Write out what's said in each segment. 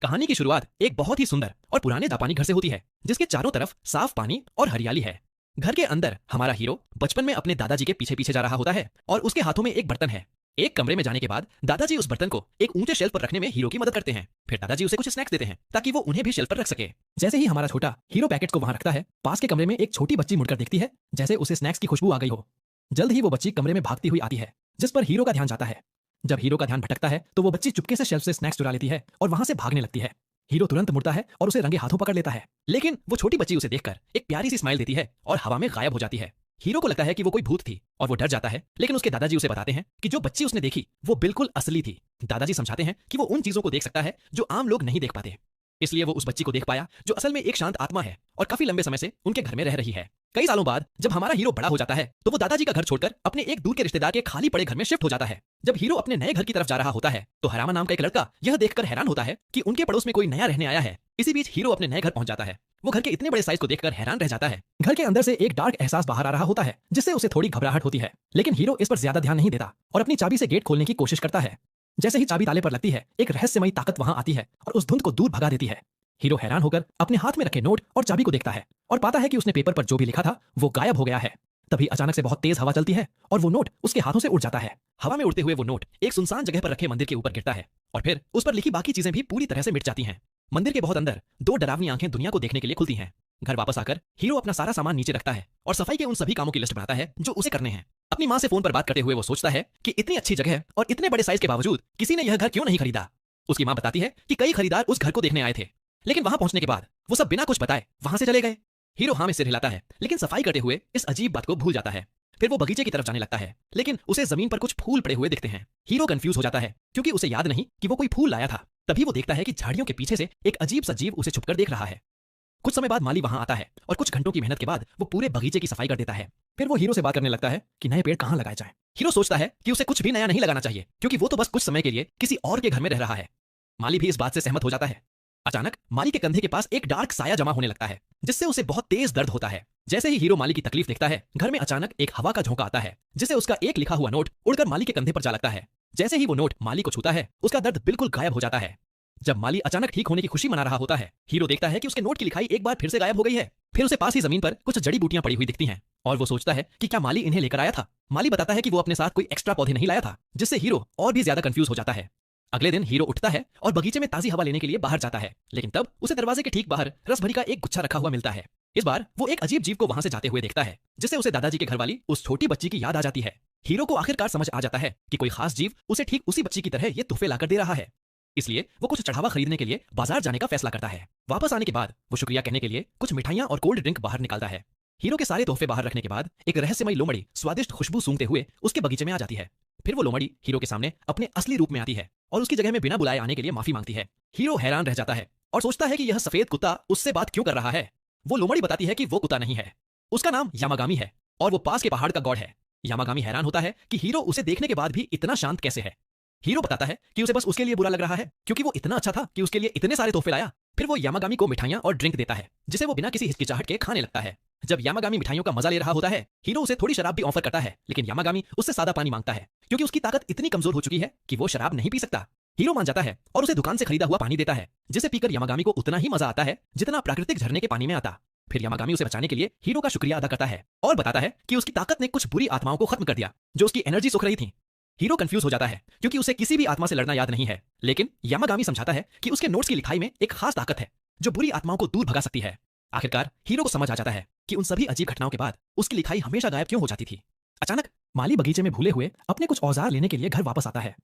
कहानी की शुरुआत एक बहुत ही सुंदर और पुराने जापानी घर से होती है, जिसके चारों तरफ साफ पानी और हरियाली है। घर के अंदर हमारा हीरो बचपन में अपने दादाजी के पीछे पीछे जा रहा होता है और उसके हाथों में एक बर्तन है। एक कमरे में जाने के बाद दादाजी उस बर्तन को एक ऊंचे शेल्फ पर रखने में हीरो की मदद करते हैं। फिर दादाजी उसे कुछ स्नैक्स देते हैं ताकि वो उन्हें भी शेल्फ पर रख सके। जैसे ही हमारा छोटा हीरो पैकेट को वहां रखता है, पास के कमरे में एक छोटी बच्ची मुड़कर देखती है, जैसे उसे स्नैक्स की खुशबू आ गई हो। जल्द ही वो बच्ची कमरे में भागती हुई आती है, जिस पर हीरो का ध्यान जाता है। जब हीरो का ध्यान भटकता है तो वो बच्ची चुपके से शेल्फ से स्नैक्स चुरा लेती है और वहां से भागने लगती है। हीरो तुरंत मुड़ता है और उसे रंगे हाथों पकड़ लेता है, लेकिन वो छोटी बच्ची उसे देखकर एक प्यारी सी स्माइल देती है और हवा में गायब हो जाती है। हीरो को लगता है कि वो कोई भूत थी और वो डर जाता है, लेकिन उसके दादाजी उसे बताते हैं कि जो बच्ची उसने देखी वो बिल्कुल असली थी। दादाजी समझाते हैं कि वो उन चीजों को देख सकता है जो आम लोग नहीं देख पाते, इसलिए वो उस बच्ची को देख पाया जो असल में एक शांत आत्मा है और काफी लंबे समय से उनके घर में रह रही है। कई सालों बाद जब हमारा हीरो बड़ा हो जाता है तो वो दादाजी का घर छोड़कर अपने एक दूर के रिश्तेदार के खाली पड़े घर में शिफ्ट हो जाता है। जब हीरो अपने नए घर की तरफ जा रहा होता है तो हरामा नाम का एक लड़का यह देखकर हैरान होता है कि उनके पड़ोस में कोई नया रहने आया है। इसी बीच हीरो अपने नए घर पहुंच जाता है। वो घर के इतने बड़े साइज को देखकर हैरान रह जाता है। घर के अंदर से एक डार्क एहसास बाहर आ रहा होता है, जिससे उसे थोड़ी घबराहट होती है, लेकिन हीरो इस पर ज्यादा ध्यान नहीं देता और अपनी चाबी से गेट खोलने की कोशिश करता है। जैसे ही चाबी ताले पर लगती है, एक रहस्यमयी ताकत वहां आती है और उस धुंध को दूर भगा देती है। हीरो हैरान होकर अपने हाथ में रखे नोट और चाबी को देखता है और पाता है कि उसने पेपर पर जो भी लिखा था वो गायब हो गया है। तभी अचानक से बहुत तेज हवा चलती है और वो नोट उसके हाथों से उड़ जाता है। हवा में उड़ते हुए वो नोट एक सुनसान जगह पर रखे मंदिर के ऊपर गिरता है और फिर उस पर लिखी बाकी चीजें भी पूरी तरह से मिट जाती हैं। मंदिर के बहुत अंदर दो डरावनी आंखें दुनिया को देखने के लिए खुलती हैं। घर वापस आकर हीरो अपना सारा सामान नीचे रखता है और सफाई के उन सभी कामों की लिस्ट बनाता है जो उसे करने हैं। अपनी माँ से फोन पर बात करते हुए वो सोचता है कि इतनी अच्छी जगह और इतने बड़े साइज के बावजूद किसी ने यह घर क्यों नहीं खरीदा। उसकी माँ बताती है कि कई खरीदार उस घर को देखने आए थे, लेकिन वहां पहुंचने के बाद वो सब बिना कुछ बताए वहां से चले गए। हीरो हाँ में सिर हिलाता है, लेकिन सफाई करते हुए इस अजीब बात को भूल जाता है। फिर वो बगीचे की तरफ जाने लगता है, लेकिन उसे जमीन पर कुछ फूल पड़े हुए दिखते हैं। हीरो कंफ्यूज हो जाता है क्योंकि उसे याद नहीं कि वो कोई फूल लाया था। तभी वो देखता है कि झाड़ियों के पीछे से एक अजीब सा जीव उसे छुपकर देख रहा है। कुछ समय बाद माली वहां आता है और कुछ घंटों की मेहनत के बाद वो पूरे बगीचे की सफाई कर देता है। फिर वो हीरो से बात करने लगता है कि नए पेड़ कहाँ लगाए जाएं। हीरो सोचता है कि उसे कुछ भी नया नहीं लगाना चाहिए, क्योंकि वो तो बस कुछ समय के लिए किसी और के घर में रह रहा है। माली भी इस बात से सहमत हो जाता है। अचानक माली के कंधे के पास एक डार्क साया जमा होने लगता है, जिससे उसे बहुत तेज दर्द होता है। जैसे ही हीरो माली की तकलीफ देखता है, घर में अचानक एक हवा का झोंका आता है, जिससे उसका एक लिखा हुआ नोट उड़कर माली के कंधे पर जा लगता है। जैसे ही वो नोट माली को छूता है, उसका दर्द बिल्कुल गायब हो जाता है। जब माली अचानक ठीक होने की खुशी मना रहा होता है, हीरो देखता है कि उसके नोट की लिखाई एक बार फिर से गायब हो गई है। फिर उसे पास ही जमीन पर कुछ जड़ी बूटियां पड़ी हुई दिखती हैं और वो सोचता है कि क्या माली इन्हें लेकर आया था। माली बताता है कि वो अपने साथ कोई एक्स्ट्रा पौधे नहीं लाया था, जिससे हीरो और भी ज्यादा कंफ्यूज हो जाता है। अगले दिन हीरो उठता है और बगीचे में ताजी हवा लेने के लिए बाहर जाता है, लेकिन तब उसे दरवाजे के ठीक बाहर रस भरी का एक गुच्छा रखा हुआ मिलता है। इस बार वो एक अजीब जीव को वहां से जाते हुए देखता है, जिससे उसे दादाजी के घर वाली उस छोटी बच्ची की याद आ जाती है। हीरो को आखिरकार समझ आ जाता है कि कोई खास जीव उसे ठीक उसी बच्ची की तरह ये तोहफे लाकर दे रहा है। इसलिए वो कुछ चढ़ावा खरीदने के लिए बाजार जाने का फैसला करता है। वापस आने के बाद वो शुक्रिया कहने के लिए कुछ मिठाइयां और कोल्ड ड्रिंक बाहर निकालता है। हीरो के सारे तोहफे बाहर रखने के बाद एक रहस्यमयी लोमड़ी स्वादिष्ट खुशबू सूंघते हुए उसके बगीचे में आ जाती है। फिर वो लोमड़ी हीरो के सामने अपने असली रूप में आती है और उसकी जगह में बिना बुलाए आने के लिए माफी मांगती है। हीरो हैरान रह जाता है और सोचता है कि यह सफेद कुत्ता उससे बात क्यों कर रहा है। वो लोमड़ी बताती है कि वो कुत्ता नहीं है, उसका नाम यामागामी है और वो पास के पहाड़ का गॉड है। यामागामी हैरान होता है कि हीरो उसे देखने के बाद भी इतना शांत कैसे है। हीरो बताता है कि उसे बस उसके लिए बुरा लग रहा है क्योंकि वो इतना अच्छा था कि उसके लिए इतने सारे तोहफे लाया। फिर वो यामागामी को मिठाइयां और ड्रिंक देता है, जिसे वो बिना किसी हिचकिचाहट के खाने लगता है। जब यामागामी मिठाइयों का मजा ले रहा होता है, हीरो उसे थोड़ी शराब भी ऑफर करता है, लेकिन यामागामी उससे सादा पानी मांगता है क्योंकि उसकी ताकत इतनी कमजोर हो चुकी है कि वो शराब नहीं पी सकता। हीरो मान जाता है और उसे दुकान से खरीदा हुआ पानी देता है, जिसे पीकर यामागामी को उतना ही मजा आता है जितना प्राकृतिक झरने के पानी में आता। फिर यामागामी उसे बचाने के लिए हीरो का शुक्रिया अदा करता है और बताता है कि उसकी ताकत ने कुछ बुरी आत्माओं को खत्म कर दिया जो उसकी एनर्जी सुख रही थी। हीरो कंफ्यूज हो जाता है क्योंकि उसे किसी भी आत्मा से लड़ना याद नहीं है, लेकिन यामागामी समझाता है कि उसके नोट्स की लिखाई में एक खास ताकत है जो बुरी आत्माओं को दूर भगा सकती है। आखिरकार हीरो को समझ आ जाता है कि उन सभी अजीब घटनाओं के बाद उसकी लिखाई हमेशा गायब क्यों हो जाती थी। अचानक माली बगीचे में भूले हुए अपने कुछ औजार लेने के लिए घर वापस आता है।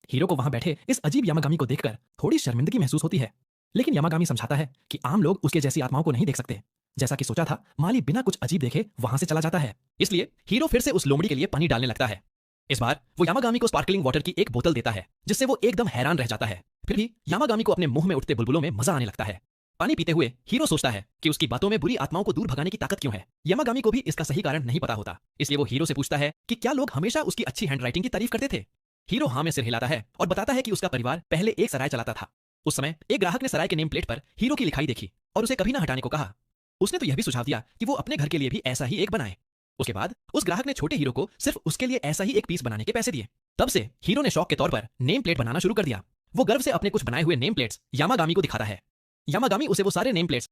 हीरो को वहां बैठे इस अजीब यामागामी को देखकर थोड़ी शर्मिंदगी महसूस होती है, लेकिन यामागामी समझाता है कि आम लोग उसके जैसी आत्माओं को नहीं देख सकते। जैसा कि सोचा था, माली बिना कुछ अजीब देखे वहां से चला जाता है। इसलिए हीरो फिर से उस लोमड़ी के लिए पानी डालने लगता है। इस बार वो यामागामी को स्पार्कलिंग वाटर की एक बोतल देता है, जिससे वो एकदम हैरान रह जाता है। फिर भी यामागामी को अपने मुंह में उठते बुलबुलों में मजा आने लगता है। पानी पीते हुए हीरो सोचता है कि उसकी बातों में बुरी आत्माओं को दूर भगाने की ताकत क्यों है। यामागामी को भी इसका सही कारण नहीं पता होता, इसलिए वो हीरो से पूछता है कि क्या लोग हमेशा उसकी अच्छी हैंडराइटिंग की तारीफ करते थे। हीरो हाँ में सिर हिलाता है और बताता है कि उसका परिवार पहले एक सराय चलाता था। उस समय एक ग्राहक ने सराय के नेम प्लेट पर हीरो की लिखाई देखी और उसे कभी ना हटाने को कहा। उसने तो यह भी सुझाव दिया कि वो अपने घर के लिए भी ऐसा ही एक बनाए। उसके बाद उस ग्राहक ने छोटे हीरो को सिर्फ उसके लिए ऐसा ही एक पीस बनाने के पैसे दिए। तब से हीरो ने शौक के तौर पर नेम प्लेट बनाना शुरू कर दिया। वो गर्व से अपने कुछ बनाए हुए नेम प्लेट्स यामागामी को दिखाता है। यामागामी उसे वो सारे नेम प्लेट्स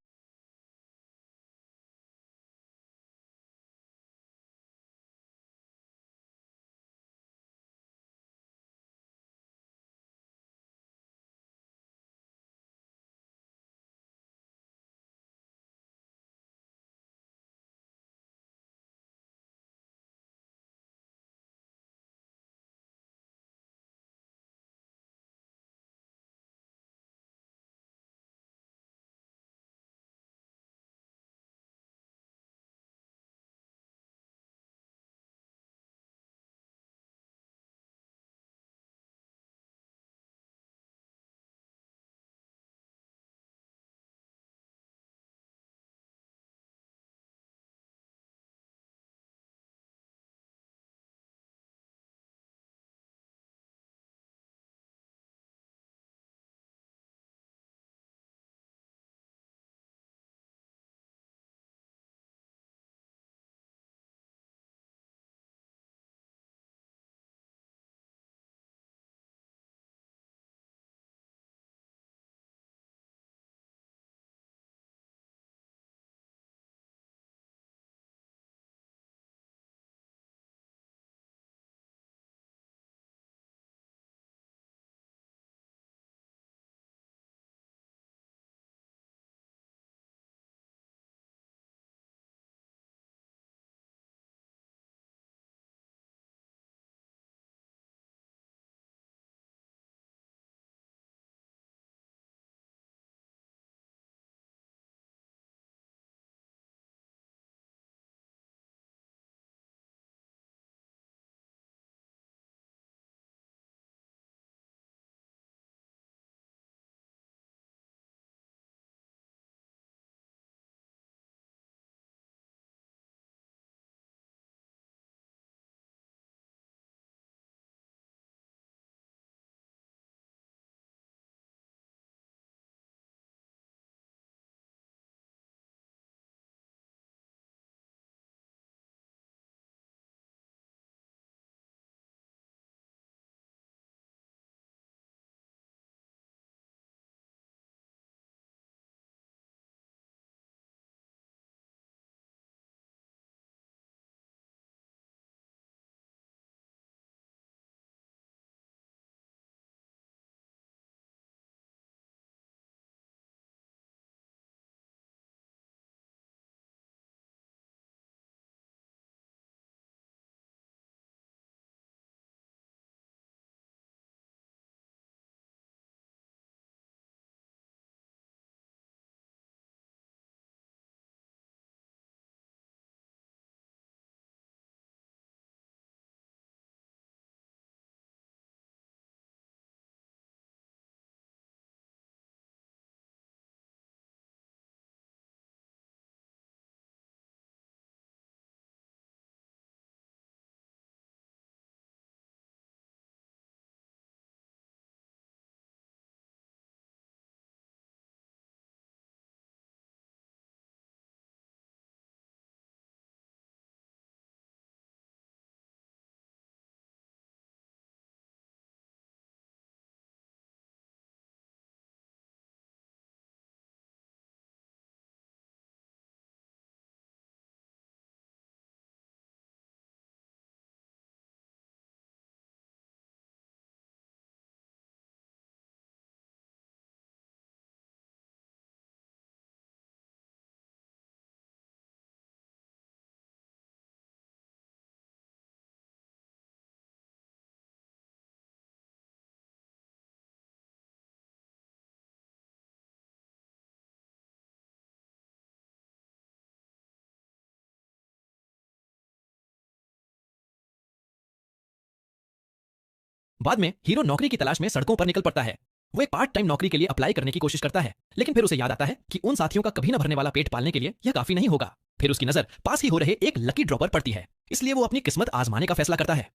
बाद में हीरो नौकरी की तलाश में सड़कों पर निकल पड़ता है। वो एक पार्ट टाइम नौकरी के लिए अप्लाई करने की कोशिश करता है, लेकिन फिर उसे याद आता है कि उन साथियों का कभी न भरने वाला पेट पालने के लिए यह काफी नहीं होगा। फिर उसकी नजर पास ही हो रहे एक लकी ड्रॉ पर पड़ती है, इसलिए वो अपनी किस्मत आजमाने का फैसला करता है।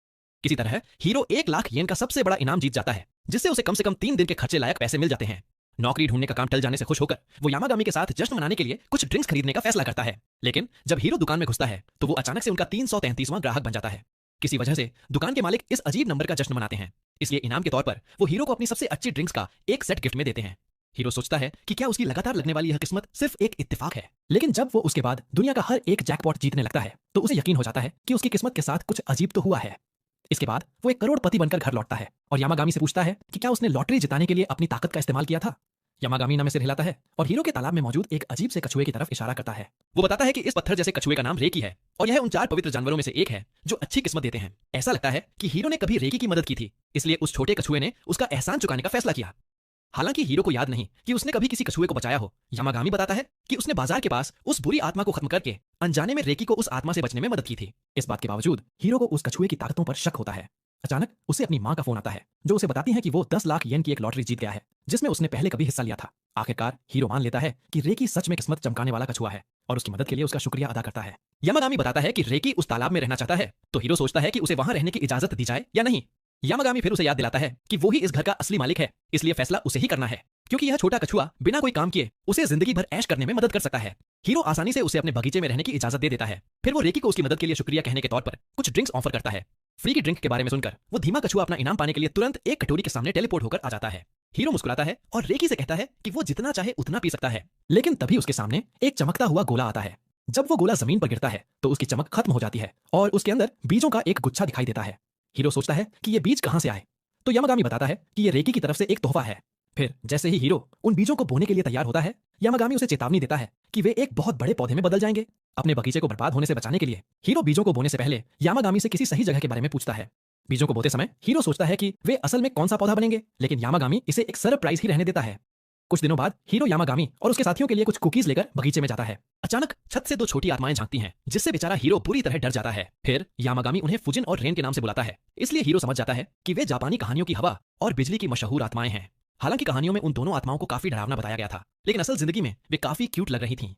किसी तरह हीरो 1 लाख येन का सबसे बड़ा इनाम जीत जाता है, जिससे उसे कम से कम 3 दिन के खर्चे लायक पैसे मिल जाते हैं। नौकरी ढूंढने का काम टल जाने से खुश होकर वो यामागामी के साथ जश्न मनाने के लिए कुछ ड्रिंक्स खरीदने का फैसला करता है। लेकिन जब हीरो दुकान में घुसता है तो वो अचानक से उनका 333वां ग्राहक बन जाता है। किसी वजह से दुकान के मालिक इस अजीब नंबर का जश्न मनाते हैं। इसलिए इनाम के तौर पर वो हीरो को अपनी सबसे अच्छी ड्रिंक्स का एक सेट गिफ्ट में देते हैं। हीरो सोचता है कि क्या उसकी लगातार लगने वाली यह किस्मत सिर्फ एक इत्तेफाक है। लेकिन जब वो उसके बाद दुनिया का हर एक जैकपॉट जीतने लगता है तो उसे यकीन हो जाता है कि उसकी किस्मत के साथ कुछ अजीब तो हुआ है। इसके बाद वो एक करोड़पति बनकर घर लौटता है और यामागामी से पूछता है कि क्या उसने लॉटरी जिताने के लिए अपनी ताकत का इस्तेमाल किया था। यामागामी ना में सिर हिलाता है और हीरो के तालाब में मौजूद एक अजीब से कछुए की तरफ इशारा करता है। वो बताता है कि इस पत्थर जैसे कछुए का नाम रेकी है और यह उन 4 पवित्र जानवरों में से एक है जो अच्छी किस्मत देते हैं। ऐसा लगता है कि हीरो ने कभी रेकी की मदद की थी, इसलिए उस छोटे कछुए ने उसका एहसान चुकाने का फैसला किया। हालांकि हीरो को याद नहीं कि उसने कभी किसी कछुए को बचाया हो। यामागामी बताता है कि उसने बाजार के पास उस बुरी आत्मा को खत्म करके अनजाने में रेकी को उस आत्मा से बचने में मदद की थी। इस बात के बावजूद हीरो को उस कछुए की ताकतों पर शक होता है। अचानक उसे अपनी मां का फोन आता है जो उसे बताती है कि वो 10 लाख येन की एक लॉटरी जीत गया है जिसमें उसने पहले कभी हिस्सा लिया था। आखिरकार हीरो मान लेता है कि रेकी सच में किस्मत चमकाने वाला कछुआ है और उसकी मदद के लिए उसका शुक्रिया अदा करता है। यामागामी बताता है कि रेकी उस तालाब में रहना चाहता है तो हीरो सोचता है कि उसे वहां रहने की इजाजत दी जाए या नहीं। यामागामी फिर उसे याद दिलाता है कि वो ही इस घर का असली मालिक है, इसलिए फैसला उसे ही करना है क्योंकि यह छोटा कछुआ बिना कोई काम किए उसे जिंदगी भर ऐश करने में मदद कर सकता है। हीरो आसानी से उसे अपने बगीचे में रहने की इजाजत दे देता है। फिर वो रेकी को उसकी मदद के लिए शुक्रिया कहने के तौर पर कुछ ड्रिंक्स ऑफर करता है। फ्री की ड्रिंक के बारे में सुनकर वो धीमा कछुआ अपना इनाम पाने के लिए तुरंत एक कटोरी के सामने टेलीपोर्ट होकर आ जाता है। हीरो मुस्कुराता है और रेकी से कहता है कि वो जितना चाहे उतना पी सकता है। लेकिन तभी उसके सामने एक चमकता हुआ गोला आता है। जब वो गोला जमीन पर गिरता है तो उसकी चमक खत्म हो जाती है और उसके अंदर बीजों का एक गुच्छा दिखाई देता है। हीरो सोचता है कि ये बीज कहां से आए तो यामागामी बताता है कि ये रेकी की तरफ से एक तोहफा है। फिर जैसे ही हीरो उन बीजों को बोने के लिए तैयार होता है यामागामी उसे चेतावनी देता है कि वे एक बहुत बड़े पौधे में बदल जाएंगे। अपने बगीचे को बर्बाद होने से बचाने के लिए हीरो बीजों को बोने से पहले यामागामी से किसी सही जगह के बारे में पूछता है। बीजों को बोते समय हीरो सोचता है कि वे असल में कौन सा पौधा बनेंगे, लेकिन यामागामी इसे एक सरप्राइज ही रहने देता है। कुछ दिनों बाद हीरो यामागामी और उसके साथियों के लिए कुछ कुकीज लेकर बगीचे में जाता है। अचानक छत से 2 छोटी आत्माएं झांकती हैं जिससे बेचारा हीरो पूरी तरह डर जाता है। फिर यामागामी उन्हें फुजिन और रेन के नाम से बुलाता है, इसलिए हीरो समझ जाता है कि वे जापानी कहानियों की हवा और बिजली की मशहूर आत्माएं हैं। हालांकि कहानियों में उन दोनों आत्माओं को काफी डरावना बताया गया था, लेकिन असल जिंदगी में वे काफी क्यूट लग रही थीं।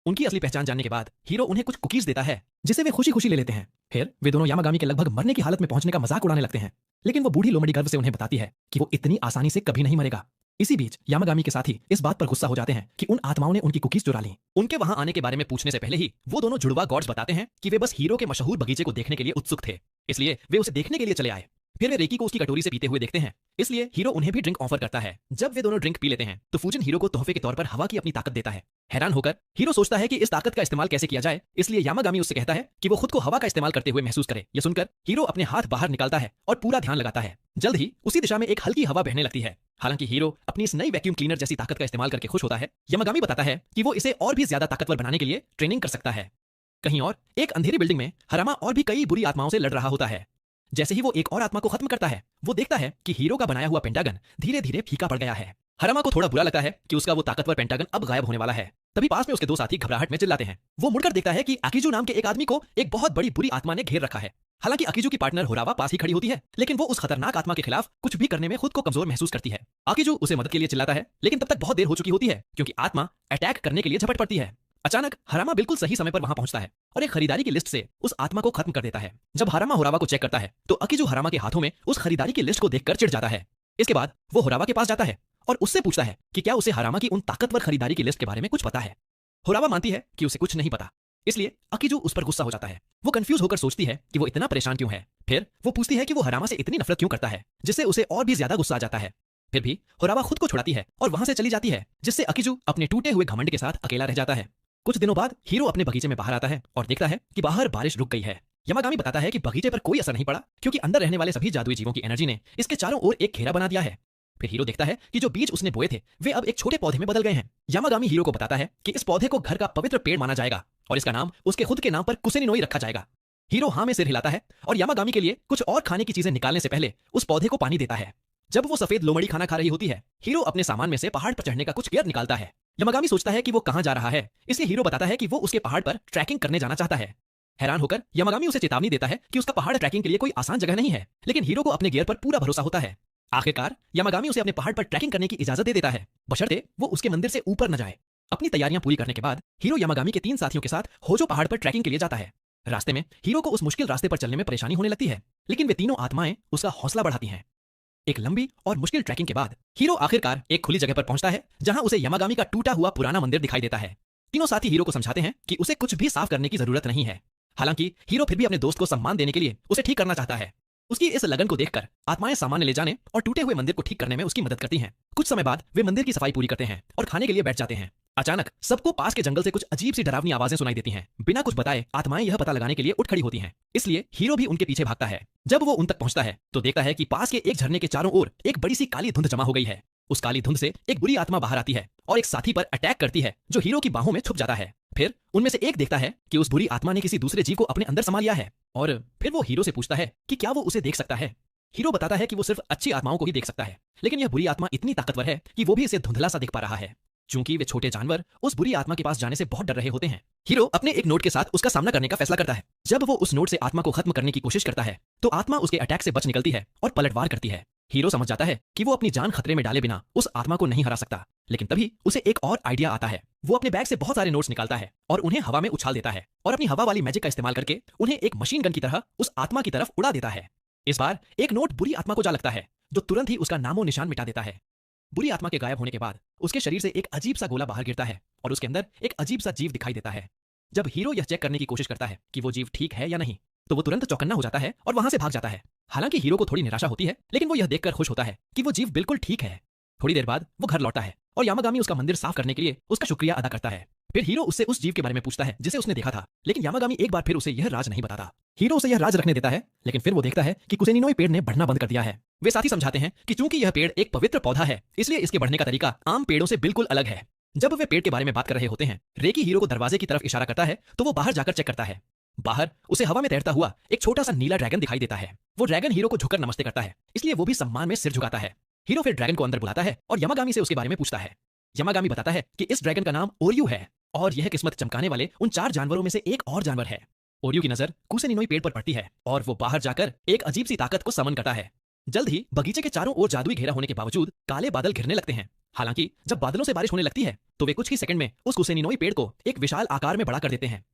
उनकी असली पहचान जानने के बाद हीरो उन्हें कुछ कुकीज देता है जिसे वे खुशी खुशी ले लेते हैं। फिर वे दोनों यामागामी के लगभग मरने की हालत में पहुंचने का मजाक उड़ाने लगते हैं, लेकिन वो बूढ़ी लोमड़ी गर्व से उन्हें बताती है कि वो इतनी आसानी से कभी नहीं मरेगा। इसी बीच यामागामी के साथी इस बात पर गुस्सा हो जाते हैं कि उन आत्माओं ने उनकी कुकीज चुरा ली। उनके वहां आने के बारे में पूछने से पहले ही वो दोनों जुड़वा गॉड्स बताते हैं कि वे बस हीरो के मशहूर बगीचे को देखने के लिए उत्सुक थे, इसलिए वे उसे देखने के लिए चले आए। फिर वे रेकी को उसकी कटोरी से पीते हुए देखते हैं, इसलिए हीरो उन्हें भी ड्रिंक ऑफर करता है। जब वे दोनों ड्रिंक पी लेते हैं तो फूजिन हीरो को तोहफे के तौर पर हवा की अपनी ताकत देता है। हैरान होकर हीरो सोचता है कि इस ताकत का इस्तेमाल कैसे किया जाए, इसलिए यामागामी उससे कहता है कि वो खुद को हवा का इस्तेमाल करते हुए महसूस करे। यह सुनकर हीरो अपने हाथ बाहर निकालता है और पूरा ध्यान लगाता है। जल्द ही उसी दिशा में एक हल्की हवा बहने लगती है। हालांकि हीरो अपनी इस नई वैक्यूम क्लीनर जैसी ताकत का इस्तेमाल करके खुश होता है। यामागामी बताता है कि वो इसे और भी ज्यादा ताकतवर बनाने के लिए ट्रेनिंग कर सकता है। कहीं और एक अंधेरी बिल्डिंग में हरामा और भी कई बुरी आत्माओं से लड़ रहा होता है। जैसे ही वो एक और आत्मा को खत्म करता है वो देखता है कि हीरो का बनाया हुआ पेंटागन धीरे धीरे फीका पड़ गया है। हरामा को थोड़ा बुरा लगता है कि उसका वो ताकतवर पेंटागन अब गायब होने वाला है। तभी पास में उसके 2 साथी घबराहट में चिल्लाते हैं। वो मुड़कर देखता है कि अकीजू नाम के एक आदमी को एक बहुत बड़ी बुरी आत्मा ने घेर रखा है। हालांकि अकीजू की पार्टनर होरावा पास ही खड़ी होती है, लेकिन वो उस खतरनाक आत्मा के खिलाफ कुछ भी करने में खुद को कमजोर महसूस करती है। अकीजू उसे मदद के लिए चिल्लाता है, लेकिन तब तक बहुत देर हो चुकी होती है क्योंकि आत्मा अटैक करने के लिए झपट पड़ती है। अचानक हरामा बिल्कुल सही समय पर वहां पहुंचता है और एक खरीदारी की लिस्ट से उस आत्मा को खत्म कर देता है। जब हरामा होरावा को चेक करता है तो अकीजू हरामा के हाथों में उस खरीदारी की लिस्ट को देखकर चिढ़ जाता है। इसके बाद वो होरावा के पास जाता है और उससे पूछता है कि क्या उसे हरामा की उन ताकतवर खरीदारी की लिस्ट के बारे में कुछ पता है। होरावा मानती है कि उसे कुछ नहीं पता, इसलिए अकीजू उस पर गुस्सा हो जाता है। वो कंफ्यूज होकर सोचती है कि वो इतना परेशान क्यों है। फिर वो पूछती है कि वो हरामा से इतनी नफरत क्यों करता है, जिससे उसे और भी ज्यादा गुस्सा आ जाता है। फिर भी होरावा खुद को छुड़ाती है और वहां से चली जाती है, जिससे अकीजू अपने टूटे हुए घमंड के साथ अकेला रह जाता है। कुछ दिनों बाद हीरो अपने बगीचे में बाहर आता है और देखता है कि बाहर बारिश रुक गई है। यामागामी बताता है कि बगीचे पर कोई असर नहीं पड़ा क्योंकि अंदर रहने वाले सभी जादुई जीवों की एनर्जी ने इसके चारों ओर एक घेरा बना दिया है। फिर हीरो देखता है कि जो बीज उसने बोए थे वे अब एक छोटे पौधे में बदल गए हैं। यामागामी हीरो को बताता है कि इस पौधे को घर का पवित्र पेड़ माना जाएगा और इसका नाम उसके खुद के नाम पर कुसेनिनोई रखा जाएगा। हीरो हाँ में सिर हिलाता है और यामागामी के लिए कुछ और खाने की चीजें निकालने से पहले उस पौधे को पानी देता है। जब वो सफेद लोमड़ी खाना खा रही होती है, हीरो अपने सामान में से पहाड़ पर चढ़ने का कुछ गियर निकालता है। यामागामी सोचता है कि वो कहां जा रहा है, इसलिए हीरो बताता है कि वो उसके पहाड़ पर ट्रैकिंग करने जाना चाहता है। हैरान होकर यामागामी उसे चेतावनी देता है कि उसका पहाड़ ट्रैकिंग के लिए कोई आसान जगह नहीं है, लेकिन हीरो को अपने गियर पर पूरा भरोसा होता है। आखिरकार यामागामी उसे अपने पहाड़ पर ट्रैकिंग करने की इजाजत दे देता है, बशर्ते वो उसके मंदिर से ऊपर न जाए। अपनी तैयारियां पूरी करने के बाद हीरो यामागामी के 3 साथियों के साथ होजो पहाड़ पर ट्रैकिंग के लिए जाता है। रास्ते में हीरो को उस मुश्किल रास्ते पर चलने में परेशानी होने लगती है, लेकिन वे तीनों आत्माएं उसका हौसला बढ़ाती हैं। एक लंबी और मुश्किल ट्रैकिंग के बाद हीरो आखिरकार एक खुली जगह पर पहुंचता है जहां उसे यामागामी का टूटा हुआ पुराना मंदिर दिखाई देता है। तीनों साथी हीरो को समझाते हैं कि उसे कुछ भी साफ करने की जरूरत नहीं है। हालांकि हीरो फिर भी अपने दोस्त को सम्मान देने के लिए उसे ठीक करना चाहता है। उसकी इस लगन को देखकर आत्माएं सामान ले जाने और टूटे हुए मंदिर को ठीक करने में उसकी मदद करती हैं। कुछ समय बाद वे मंदिर की सफाई पूरी करते हैं और खाने के लिए बैठ जाते हैं। अचानक सबको पास के जंगल से कुछ अजीब सी डरावनी आवाजें सुनाई देती हैं। बिना कुछ बताए आत्माएं यह पता लगाने के लिए उठ खड़ी होती हैं। इसलिए हीरो भी उनके पीछे भागता है। जब वो उन तक पहुंचता है तो देखता है कि पास के एक झरने के चारों ओर एक बड़ी सी काली धुंध जमा हो गई है। उस काली धुंध से एक बुरी आत्मा बाहर आती है और एक साथी पर अटैक करती है, जो हीरो की बाहों में छुप जाता है। फिर उनमें से एक देखता है कि उस बुरी आत्मा ने किसी दूसरे जीव को अपने अंदर समा लिया है और फिर वो हीरो से पूछता है कि क्या वो उसे देख सकता है। हीरो बताता है कि वो सिर्फ अच्छी आत्माओं को ही देख सकता है, लेकिन यह बुरी आत्मा इतनी ताकतवर है कि वो भी इसे धुंधला सा दिख पा रहा है। चूंकि वे छोटे जानवर उस बुरी आत्मा के पास जाने से बहुत डर रहे होते हैं, हीरो अपने एक नोट के साथ उसका सामना करने का फैसला करता है। जब वो उस नोट से आत्मा को खत्म करने की कोशिश करता है तो आत्मा उसके अटैक से बच निकलती है और पलटवार करती है। हीरो समझ जाता है कि वो अपनी जान खतरे में डाले बिना उस आत्मा को नहीं हरा सकता, लेकिन तभी उसे एक और आइडिया आता है। वो अपने बैग से बहुत सारे नोट्स निकालता है और उन्हें हवा में उछाल देता है और अपनी हवा वाली मैजिक का इस्तेमाल करके उन्हें एक मशीन गन की तरह उस आत्मा की तरफ उड़ा देता है। इस बार एक नोट बुरी आत्मा को जा लगता है, जो तुरंत ही उसका नामो निशान मिटा देता है। बुरी आत्मा के गायब होने के बाद उसके शरीर से एक अजीब सा गोला बाहर गिरता है और उसके अंदर एक अजीब सा जीव दिखाई देता है। जब हीरो यह चेक करने की कोशिश करता है कि वो जीव ठीक है या नहीं, तो वो तुरंत चौकन्ना हो जाता है और वहां से भाग जाता है। हालांकि हीरो को थोड़ी निराशा होती है, लेकिन वो यह देखकर खुश होता है कि वो जीव बिल्कुल ठीक है। थोड़ी देर बाद वो घर लौटता है और यामागामी उसका मंदिर साफ करने के लिए उसका शुक्रिया अदा करता है। फिर हीरो उससे उस जीव के बारे में पूछता है जिसे उसने देखा था, लेकिन यामागामी एक बार फिर उसे यह राज नहीं बताता। हीरो उसे यह राज रखने देता है, लेकिन फिर वो देखता है कि कुसेनिनोई पेड़ ने बढ़ना बंद कर दिया है। वे साथी समझाते हैं कि चूंकि यह पेड़ एक पवित्र पौधा है, इसलिए इसके बढ़ने का तरीका आम पेड़ों से बिल्कुल अलग है। जब वे पेड़ के बारे में बात कर रहे होते हैं, रेकी हीरो को दरवाजे की तरफ इशारा करता है तो वो बाहर जाकर चेक करता है। बाहर उसे हवा में तैरता हुआ एक छोटा सा नीला ड्रैगन दिखाई देता है। वो ड्रैगन हीरो को झुककर नमस्ते करता है, इसलिए वो भी सम्मान में सिर झुकाता है। हीरो फिर ड्रैगन को अंदर बुलाता है और यामागामी से उसके बारे में पूछता है। यामागामी बताता है कि इस ड्रैगन का नाम ओरियू है और यह किस्मत चमकाने वाले उन 4 जानवरों में से एक और जानवर है। ओरियू की नजर कुसेनिनोई पेड़ पर पड़ती है और वो बाहर जाकर एक अजीब सी ताकत को समन करता है। जल्द ही बगीचे के चारों ओर जादुई घेरा होने के बावजूद काले बादल घिरने लगते हैं। हालांकि जब बादलों से बारिश होने लगती है तो वे कुछ ही सेकंड में उस कुसेनिनोई पेड़ को एक विशाल आकार में बड़ा कर देते हैं।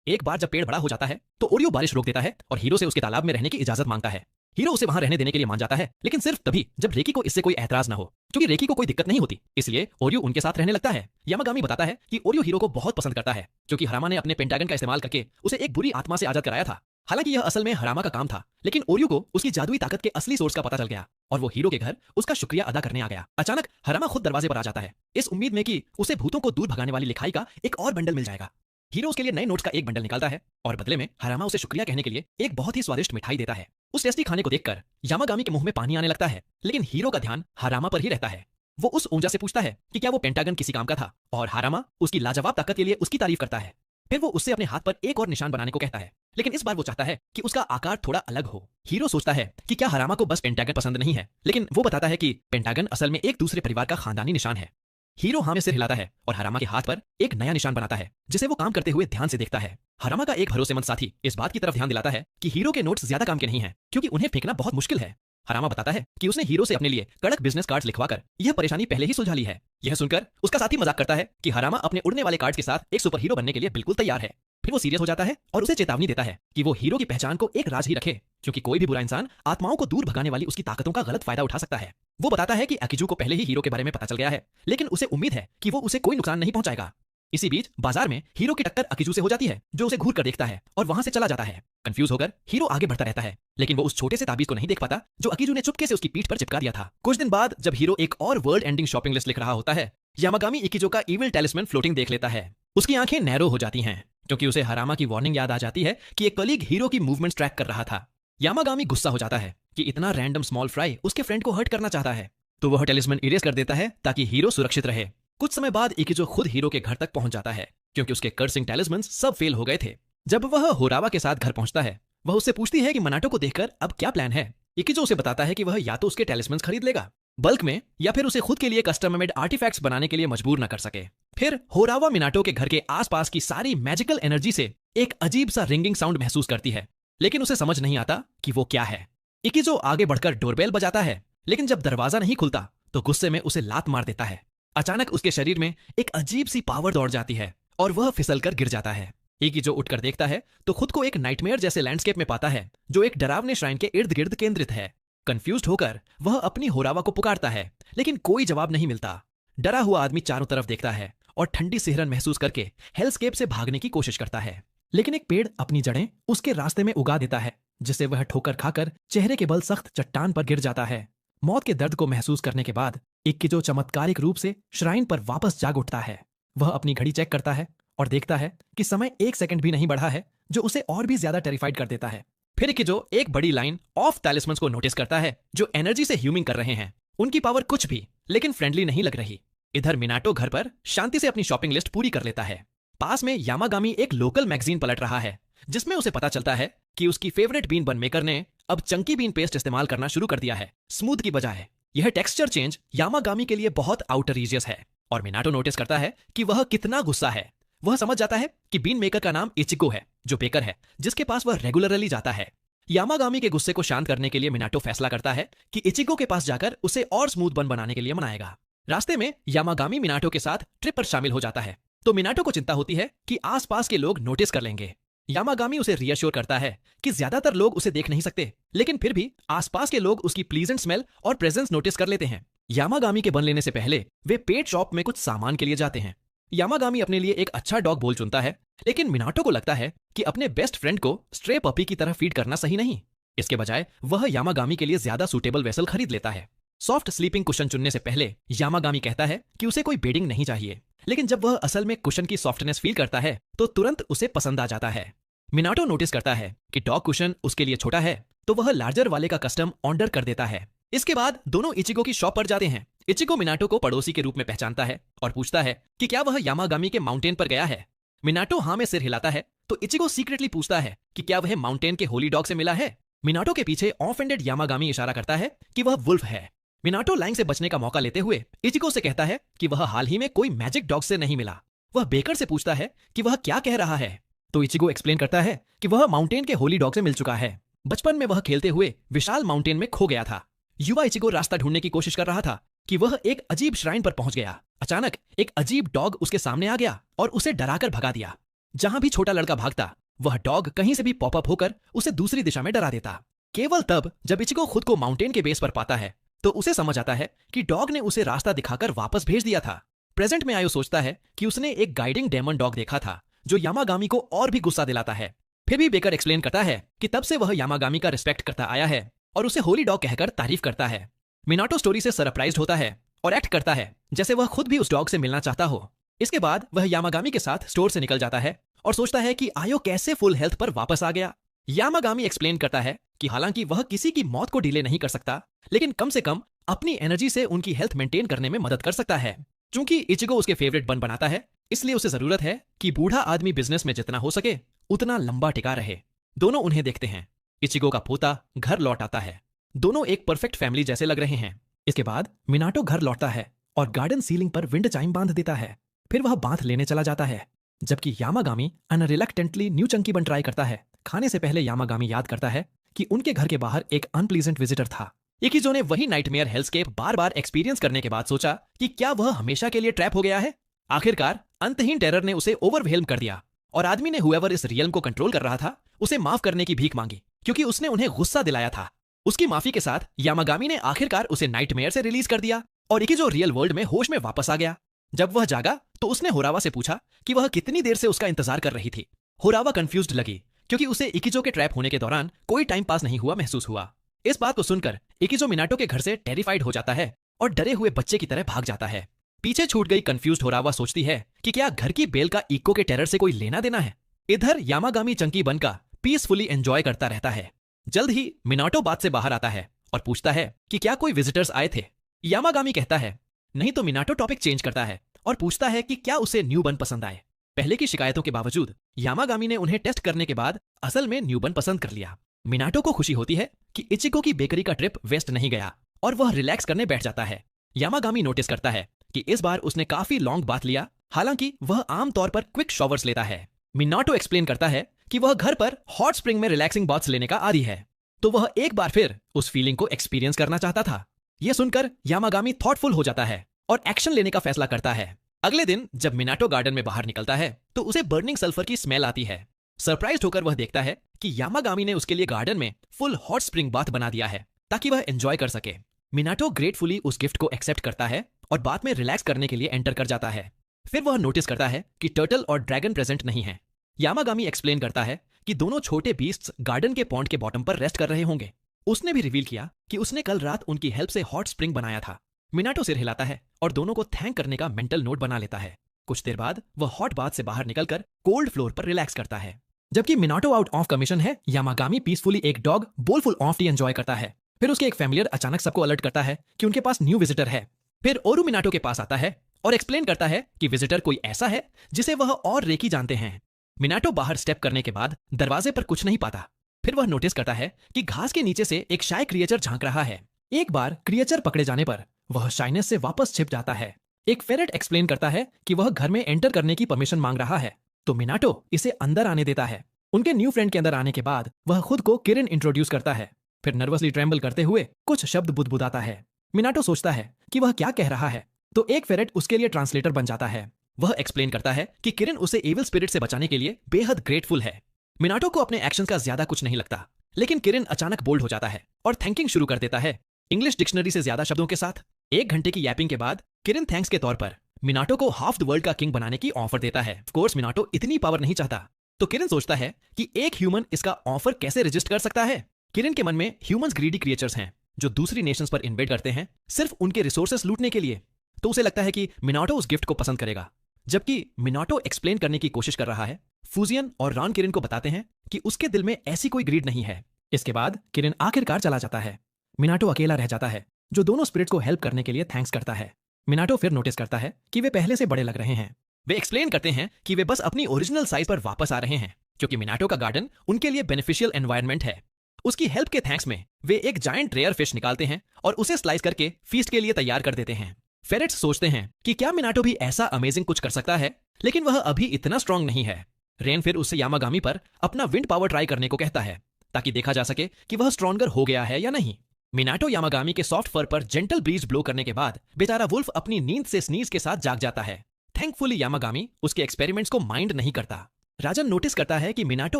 एक बार जब पेड़ बड़ा हो जाता है तो ओरियो बारिश रोक देता है और हीरो से उसके तालाब में रहने की इजाजत मांगता है। हीरो उसे वहां रहने देने के लिए मान जाता है, लेकिन सिर्फ तभी जब रेकी को इससे कोई एतराज न हो। क्योंकि रेकी को कोई दिक्कत नहीं होती, इसलिए ओरियो उनके साथ रहने लगता है। यामागामी बताता है कि ओरियो हीरो को बहुत पसंद करता है, क्योंकि हरामा ने अपने पेंटागन का इस्तेमाल करके उसे एक बुरी आत्मा से आजाद कराया था। हालांकि यह असल में हरामा का काम था, लेकिन ओरियो को उसकी जादुई ताकत के असली सोर्स का पता चल गया और वो हीरो के घर उसका शुक्रिया अदा करने आ गया। अचानक हरामा खुद दरवाजे पर आ जाता है, इस उम्मीद में कि उसे भूतों को दूर भगाने वाली लिखाई का एक और बंडल मिल जाएगा। हीरो उसके लिए नए नोट्स का एक बंडल निकालता है और बदले में हरामा उसे शुक्रिया कहने के लिए एक बहुत ही स्वादिष्ट मिठाई देता है। उस टेस्टी खाने को देखकर यामागामी के मुंह में पानी आने लगता है, लेकिन हीरो का ध्यान हरामा पर ही रहता है। वो उस ऊंजा से पूछता है कि क्या वो पेंटागन किसी काम का था, और हरामा उसकी लाजवाब ताकत के लिए उसकी तारीफ करता है। फिर वो उससे अपने हाथ पर एक और निशान बनाने को कहता है, लेकिन इस बार वो चाहता है कि उसका आकार थोड़ा अलग हो। हीरो सोचता है कि क्या हरामा को बस पेंटागन पसंद नहीं है, लेकिन वो बताता है कि पेंटागन असल में एक दूसरे परिवार का खानदानी निशान है। हीरो हाँ में सिर हिलाता है और हरामा के हाथ पर एक नया निशान बनाता है, जिसे वो काम करते हुए ध्यान से देखता है। हरामा का एक भरोसेमंद साथी इस बात की तरफ ध्यान दिलाता है कि हीरो के नोट्स ज्यादा काम के नहीं हैं, क्योंकि उन्हें फेंकना बहुत मुश्किल है। हरामा बताता है कि उसने हीरो से अपने लिए कड़क बिजनेस कार्ड्स लिखवाकर यह परेशानी पहले ही सुलझा ली है। यह सुनकर उसका साथी मजाक करता है कि हरामा अपने उड़ने वाले कार्ड्स के साथ एक सुपर हीरो बनने के लिए बिल्कुल तैयार है। फिर वो सीरियस हो जाता है और उसे चेतावनी देता है कि वो हीरो की पहचान को एक राज ही रखे, क्योंकि कोई भी बुरा इंसान आत्माओं को दूर भगाने वाली उसकी ताकतों का गलत फायदा उठा सकता है। वो बताता है कि अकीजू को पहले ही हीरो के बारे में पता चल गया है, लेकिन उसे उम्मीद है कि वो उसे कोई नुकसान नहीं पहुंचाएगा। इसी बीच बाजार में हीरो की टक्कर अकीजू से हो जाती है, जो उसे घूर कर देखता है और वहां से चला जाता है। कंफ्यूज होकर हीरो आगे बढ़ता रहता है, लेकिन वो उस छोटे से ताबीज को नहीं देख पाता जो अकीजू ने चुपके से उसकी पीठ पर चिपका दिया था। कुछ दिन बाद जब हीरो एक और वर्ल्ड एंडिंग शॉपिंग लिस्ट लिख रहा होता है, यामागामी इकिजो का इविल टैलिस्मैन फ्लोटिंग देख लेता है। उसकी आंखें नैरो हो जाती हैं, क्योंकि उसे हरामा की वार्निंग याद आ जाती है कि एक कलीग हीरो की मूवमेंट्स ट्रैक कर रहा था। यामागामी गुस्सा हो जाता है कि इतना रैंडम स्मॉल फ्राई उसके फ्रेंड को हर्ट करना चाहता है, तो वह टैलिस्मैन इरेज कर देता है ताकि हीरो सुरक्षित रहे। कुछ समय बाद इकिजो खुद हीरो के घर तक पहुंच जाता है, क्योंकि उसके कर्सिंग टैलिस्मैन्स सब फेल हो गए थे। जब वह होरावा के साथ घर पहुंचता है, वह उससे पूछती है कि मनाटो को देखकर अब क्या प्लान है। इकिजो उसे बताता है कि वह या तो उसके टैलिस्मैन्स खरीद लेगा बल्क में, या फिर उसे खुद के लिए कस्टम मेड आर्टिफैक्ट्स बनाने के लिए मजबूर न कर सके। फिर होरावा मिनाटो के घर के आसपास की सारी मैजिकल एनर्जी से एक अजीब सा रिंगिंग साउंड महसूस करती है, लेकिन उसे समझ नहीं आता कि वो क्या है। इकिजो आगे बढ़कर डोरबेल बजाता है, लेकिन जब दरवाजा नहीं खुलता तो गुस्से में उसे लात मार देता है। अचानक उसके शरीर में एक अजीब सी पावर दौड़ जाती है और वह फिसलकर गिर जाता है। इकिजो उठकर देखता है तो खुद को एक नाइटमेयर जैसे लैंडस्केप में पाता है, जो एक डरावने श्राइन के इर्द गिर्द केंद्रित है। कंफ्यूज्ड होकर वह अपनी होरावा को पुकारता है, लेकिन कोई जवाब नहीं मिलता। डरा हुआ आदमी चारों तरफ देखता है और ठंडी सिहरन महसूस करके हेलस्केप से भागने की कोशिश करता है, लेकिन एक पेड़ अपनी जड़ें उसके रास्ते में उगा देता है जिससे वह ठोकर खाकर चेहरे के बल सख्त चट्टान पर गिर जाता है। मौत के दर्द को महसूस करने के बाद इक्किजो चमत्कारिक रूप से श्राइन पर वापस जाग उठता है। वह अपनी घड़ी चेक करता है और देखता है कि समय 1 सेकंड भी नहीं बढ़ा है, जो उसे और भी ज्यादा टेरिफाइड कर देता है। फिर इक्किजो एक बड़ी लाइन ऑफ टैलिस्मन्स को नोटिस करता है जो एनर्जी से ह्यूमिंग कर रहे हैं। उनकी पावर कुछ भी लेकिन फ्रेंडली नहीं लग रही। इधर मिनाटो घर पर शांति से अपनी शॉपिंग लिस्ट पूरी कर लेता है। पास में यामागामी एक लोकल मैगजीन पलट रहा है जिसमें उसे पता चलता है कि उसकी फेवरेट बीन बन मेकर ने अब चंकी बीन पेस्ट इस्तेमाल करना शुरू कर दिया है, स्मूथ की बजाय। यह टेक्सचर चेंज यामागामी के लिए बहुत आउटरीजियस है और मिनाटो नोटिस करता है कि वह कितना गुस्सा है। वह समझ जाता है कि बीन मेकर का नाम इचिको है, जो बेकर है जिसके पास वह रेगुलरली जाता है। यामागामी के गुस्से को शांत करने के लिए मिनाटो फैसला करता है कि इचिको के पास जाकर उसे और स्मूथ बन बनाने के लिए मनाएगा। रास्ते में यामागामी मिनाटो के साथ ट्रिप पर शामिल हो जाता है, तो मिनाटो को चिंता होती है कि आसपास के लोग नोटिस कर लेंगे। यामागामी उसे रियश्योर करता है कि ज्यादातर लोग उसे देख नहीं सकते, लेकिन फिर भी आसपास के लोग उसकी प्लीजेंट स्मेल और प्रेजेंस नोटिस कर लेते हैं। यामागामी के बन लेने से पहले वे पेट शॉप में कुछ सामान के लिए जाते हैं। यामागामी अपने लिए एक अच्छा डॉग बोल चुनता है, लेकिन मिनाटो को लगता है कि अपने बेस्ट फ्रेंड को स्ट्रे पपी की तरह फीड करना सही नहीं। इसके बजाय वह यामागामी के लिए ज्यादा सूटेबल वेसल खरीद लेता है। सॉफ्ट स्लीपिंग कुशन चुनने से पहले यामागामी कहता है कि उसे कोई बेडिंग नहीं चाहिए, लेकिन जब वह असल में कुशन की सॉफ्टनेस फील करता है तो तुरंत उसे पसंद आ जाता है। मिनाटो नोटिस करता है कि डॉग कुशन उसके लिए छोटा है, तो वह लार्जर वाले का कस्टम ऑर्डर कर देता है। इसके बाद दोनों इचिको की शॉप पर जाते हैं। इचिको मिनाटो को पड़ोसी के रूप में पहचानता है और पूछता है कि क्या वह यामागामी के माउंटेन पर गया है। मिनाटो हाँ में सिर हिलाता है, तो इचिको सीक्रेटली पूछता है कि क्या वह माउंटेन के होली डॉग से मिला है। मिनाटो के पीछे ऑफेंडेड यामागामी इशारा करता है कि वह वुल्फ है। मिनाटो लाइन से बचने का मौका लेते हुए इचिको से कहता है कि वह हाल ही में कोई मैजिक डॉग से नहीं मिला। वह बेकर से पूछता है कि वह क्या कह रहा है, तो इचिको एक्सप्लेन करता है कि वह माउंटेन के होली डॉग से मिल चुका है। बचपन में वह खेलते हुए विशाल माउंटेन में खो गया था। युवा इचिको रास्ता ढूंढने की कोशिश कर रहा था कि वह एक अजीब श्राइन पर पहुंच गया। अचानक एक अजीब डॉग उसके सामने आ गया और उसे डराकर भगा दिया। जहां भी छोटा लड़का भागता, वह डॉग कहीं से भी पॉपअप होकर उसे दूसरी दिशा में डरा देता। केवल तब जब इचिको खुद को माउंटेन के बेस पर पाता है तो उसे समझ आता है कि डॉग ने उसे रास्ता दिखाकर वापस भेज दिया था। प्रेजेंट में आयो सोचता है कि उसने एक गाइडिंग डेमन डॉग देखा था जो यामागामी को और भी गुस्सा दिलाता है। फिर भी बेकर एक्सप्लेन करता है कि तब से वह यामागामी का रिस्पेक्ट करता आया है और उसे होली डॉग कहकर तारीफ करता है। मिनाटो स्टोरी से सरप्राइज्ड होता है और एक्ट करता है जैसे वह खुद भी उस डॉग से मिलना चाहता हो। इसके बाद वह यामागामी के साथ स्टोर से निकल जाता है और सोचता है कि आयो कैसे फुल हेल्थ पर वापस आ गया। यामागामी एक्सप्लेन करता है कि हालांकि वह किसी की मौत को डिले नहीं कर सकता, लेकिन कम से कम अपनी एनर्जी से उनकी हेल्थ मेंटेन करने में मदद कर सकता है। चूंकि इचिको उसके फेवरेट बन बनाता है, इसलिए उसे जरूरत है कि बूढ़ा आदमी बिजनेस में जितना हो सके उतना लंबा टिका रहे। दोनों उन्हें देखते हैं। इचिको का पोता घर लौट आता है। दोनों एक परफेक्ट फैमिली जैसे लग रहे हैं। इसके बाद मिनाटो घर लौटता है और गार्डन सीलिंग पर विंड चाइम बांध देता है। फिर वह बांध लेने चला जाता है, जबकि यामागामी अनरिलक्टेंटली न्यू चंकी बन ट्राई करता है। खाने से पहले यामागामी याद करता है कि उनके घर के बाहर एक अनप्लीजेंट विजिटर था। इकिजो ने वही नाइटमेयर हेल्सकेप बार बार एक्सपीरियंस करने के बाद सोचा कि क्या वह हमेशा के लिए ट्रैप हो गया है। आखिरकार अंतहीन टेरर ने उसे ओवरवेल्म कर दिया और आदमी ने हुएवर इस रियल्म को कंट्रोल कर रहा था उसे माफ करने की भीख मांगी, क्योंकि उसने उन्हें गुस्सा दिलाया था। उसकी माफी के साथ यामागामी ने आखिरकार उसे नाइटमेयर से रिलीज कर दिया और इकिजो रियल वर्ल्ड में होश में वापस आ गया। जब वह जागा तो उसने होरावा से पूछा कि वह कितनी देर से उसका इंतजार कर रही थी। होरावा कंफ्यूज्ड लगी, क्योंकि उसे इकिजो के ट्रैप होने के दौरान कोई टाइम पास नहीं हुआ महसूस हुआ। इस बात को सुनकर इकिजो मिनाटो के घर से टेरिफाइड हो जाता है और डरे हुए बच्चे की तरह भाग जाता है। पीछे छूट गई कंफ्यूज्ड होरावा सोचती है कि क्या घर की बेल का इको के टेरर से कोई लेना देना है। इधर यामागामी चंकी बन का पीसफुली एंजॉय करता रहता है। जल्द ही मिनाटो बात से बाहर आता है और पूछता है कि क्या कोई विजिटर्स आए थे। यामागामी कहता है नहीं, तो मिनाटो टॉपिक चेंज करता है और पूछता है कि क्या उसे न्यू बन पसंद आए। पहले की शिकायतों के बावजूद यामागामी ने उन्हें टेस्ट करने के बाद असल में न्यू बन पसंद कर लिया। मिनाटो को खुशी होती है कि इचिको की बेकरी का ट्रिप वेस्ट नहीं गया और वह रिलैक्स करने बैठ जाता है। यामागामी नोटिस करता है कि इस बार उसने काफी लॉन्ग बाथ लिया, हालांकि वह आमतौर पर क्विक शॉवर्स लेता है। मिनाटो एक्सप्लेन करता है कि वह घर पर हॉट स्प्रिंग में रिलैक्सिंग बाथ्स लेने का आदी है, तो वह एक बार फिर उस फीलिंग को एक्सपीरियंस करना चाहता था। यह सुनकर यामागामी थॉटफुल हो जाता है और एक्शन लेने का फैसला करता है। अगले दिन जब मिनाटो गार्डन में बाहर निकलता है तो उसे बर्निंग सल्फर की स्मेल आती है। सरप्राइज्ड होकर वह देखता है कि यामागामी ने उसके लिए गार्डन में फुल हॉट स्प्रिंग बाथ बना दिया है ताकि वह एंजॉय कर सके। मिनाटो ग्रेटफुली उस गिफ्ट को एक्सेप्ट करता है और बाथ में रिलैक्स करने के लिए एंटर कर जाता है। फिर वह नोटिस करता है कि टर्टल और ड्रैगन प्रेजेंट नहीं है। यामागामी एक्सप्लेन करता है कि दोनों छोटे बीस्ट्स गार्डन के पॉन्ड के बॉटम पर रेस्ट कर रहे होंगे। उसने भी रिवील किया कि उसने कल रात उनकी हेल्प से हॉट स्प्रिंग बनाया था। मिनाटो सिर हिलाता है और दोनों को थैंक करने का मेंटल नोट बना लेता है। कुछ देर बाद वह हॉट बाथ से बाहर निकलकर कोल्ड फ्लोर पर रिलैक्स करता है। जबकि मिनाटो आउट ऑफ कमीशन है, यामागामी पीसफुली एक डॉग बोलफुल ऑफ टी एंजॉय करता है। फिर उसके एक फैमिलियर अचानक सबको अलर्ट करता है कि उनके पास न्यू विजिटर है। फिर ओरू मिनाटो के पास आता है और एक्सप्लेन करता है कि विजिटर कोई ऐसा है जिसे वह और रेकी जानते हैं। मिनाटो बाहर स्टेप करने के बाद दरवाजे पर कुछ नहीं पाता। फिर वह नोटिस करता है कि घास के नीचे से एक शाय क्रिएचर झांक रहा है। एक बार क्रिएचर पकड़े जाने पर वह शाइनेस से वापस छिप जाता है। एक फेरेट एक्सप्लेन करता है कि वह घर में एंटर करने की परमिशन मांग रहा है, तो मिनाटो इसे अंदर आने देता है। उनके न्यू फ्रेंड के अंदर आने के बाद वह खुद को किरिन इंट्रोड्यूस करता है। फिर नर्वसली ट्रेम्बल करते हुए कुछ शब्द बुदबुदाता है। मिनाटो सोचता है कि वह क्या कह रहा है, तो एक फेरेट उसके लिए ट्रांसलेटर बन जाता है। वह एक्सप्लेन करता है कि किरिन उसे एविल स्पिरिट से बचाने के लिए बेहद ग्रेटफुल है। मिनाटो को अपने एक्शन का ज्यादा कुछ नहीं लगता, लेकिन किरिन अचानक बोल्ड हो जाता है और थैंकिंग शुरू कर देता है, इंग्लिश डिक्शनरी से ज्यादा शब्दों के साथ। 1 घंटे की यैपिंग के बाद किरिन थैंक्स के तौर पर मिनाटो को हाफ द वर्ल्ड का किंग बनाने की ऑफर देता है। ऑफ कोर्स मिनाटो इतनी पावर नहीं चाहता, तो किरिन सोचता है कि एक ह्यूमन इसका ऑफर कैसे रजिस्ट कर सकता है। किरिन के मन में ह्यूमंस ग्रीडी क्रिएचर्स हैं जो दूसरी नेशंस पर इन्वेड करते हैं सिर्फ उनके रिसोर्सेस लूटने के लिए, तो उसे लगता है कि मिनाटो उस गिफ्ट को पसंद करेगा। जबकि मिनाटो एक्सप्लेन करने की कोशिश कर रहा है, फूजियन और रॉन किरिन को बताते हैं कि उसके दिल में ऐसी कोई ग्रीड नहीं है। इसके बाद किरिन आखिरकार चला जाता है। मिनाटो अकेला रह जाता है, जो दोनों स्पिरिट्स को हेल्प करने के लिए थैंक्स करता है। मिनाटो फिर नोटिस करता है कि वे पहले से बड़े लग रहे हैं। वे एक्सप्लेन करते हैं कि वे बस अपनी ओरिजिनल साइज पर वापस आ रहे हैं, क्योंकि मिनाटो का गार्डन उनके लिए बेनिफिशियल एनवायरनमेंट है। उसकी हेल्प के थैंक्स में वे एक जायंट रेयर फिश निकालते हैं और उसे स्लाइस करके फीस्ट के लिए तैयार कर देते हैं। फेरेट्स सोचते हैं कि क्या मिनाटो भी ऐसा अमेजिंग कुछ कर सकता है, लेकिन वह अभी इतना स्ट्रांग नहीं है। रेन फिर उससे यामागामी पर अपना विंड पावर ट्राई करने को कहता है, ताकि देखा जा सके कि वह स्ट्रॉन्गर हो गया है या नहीं। मिनाटो यामागामी के सॉफ्ट फर पर जेंटल ब्रीज ब्लो करने के बाद बेचारा वुल्फ अपनी नींद से स्नीज के साथ जाग जाता है। थैंकफुली यामागामी उसके एक्सपेरिमेंट्स को माइंड नहीं करता। राजन नोटिस करता है कि मिनाटो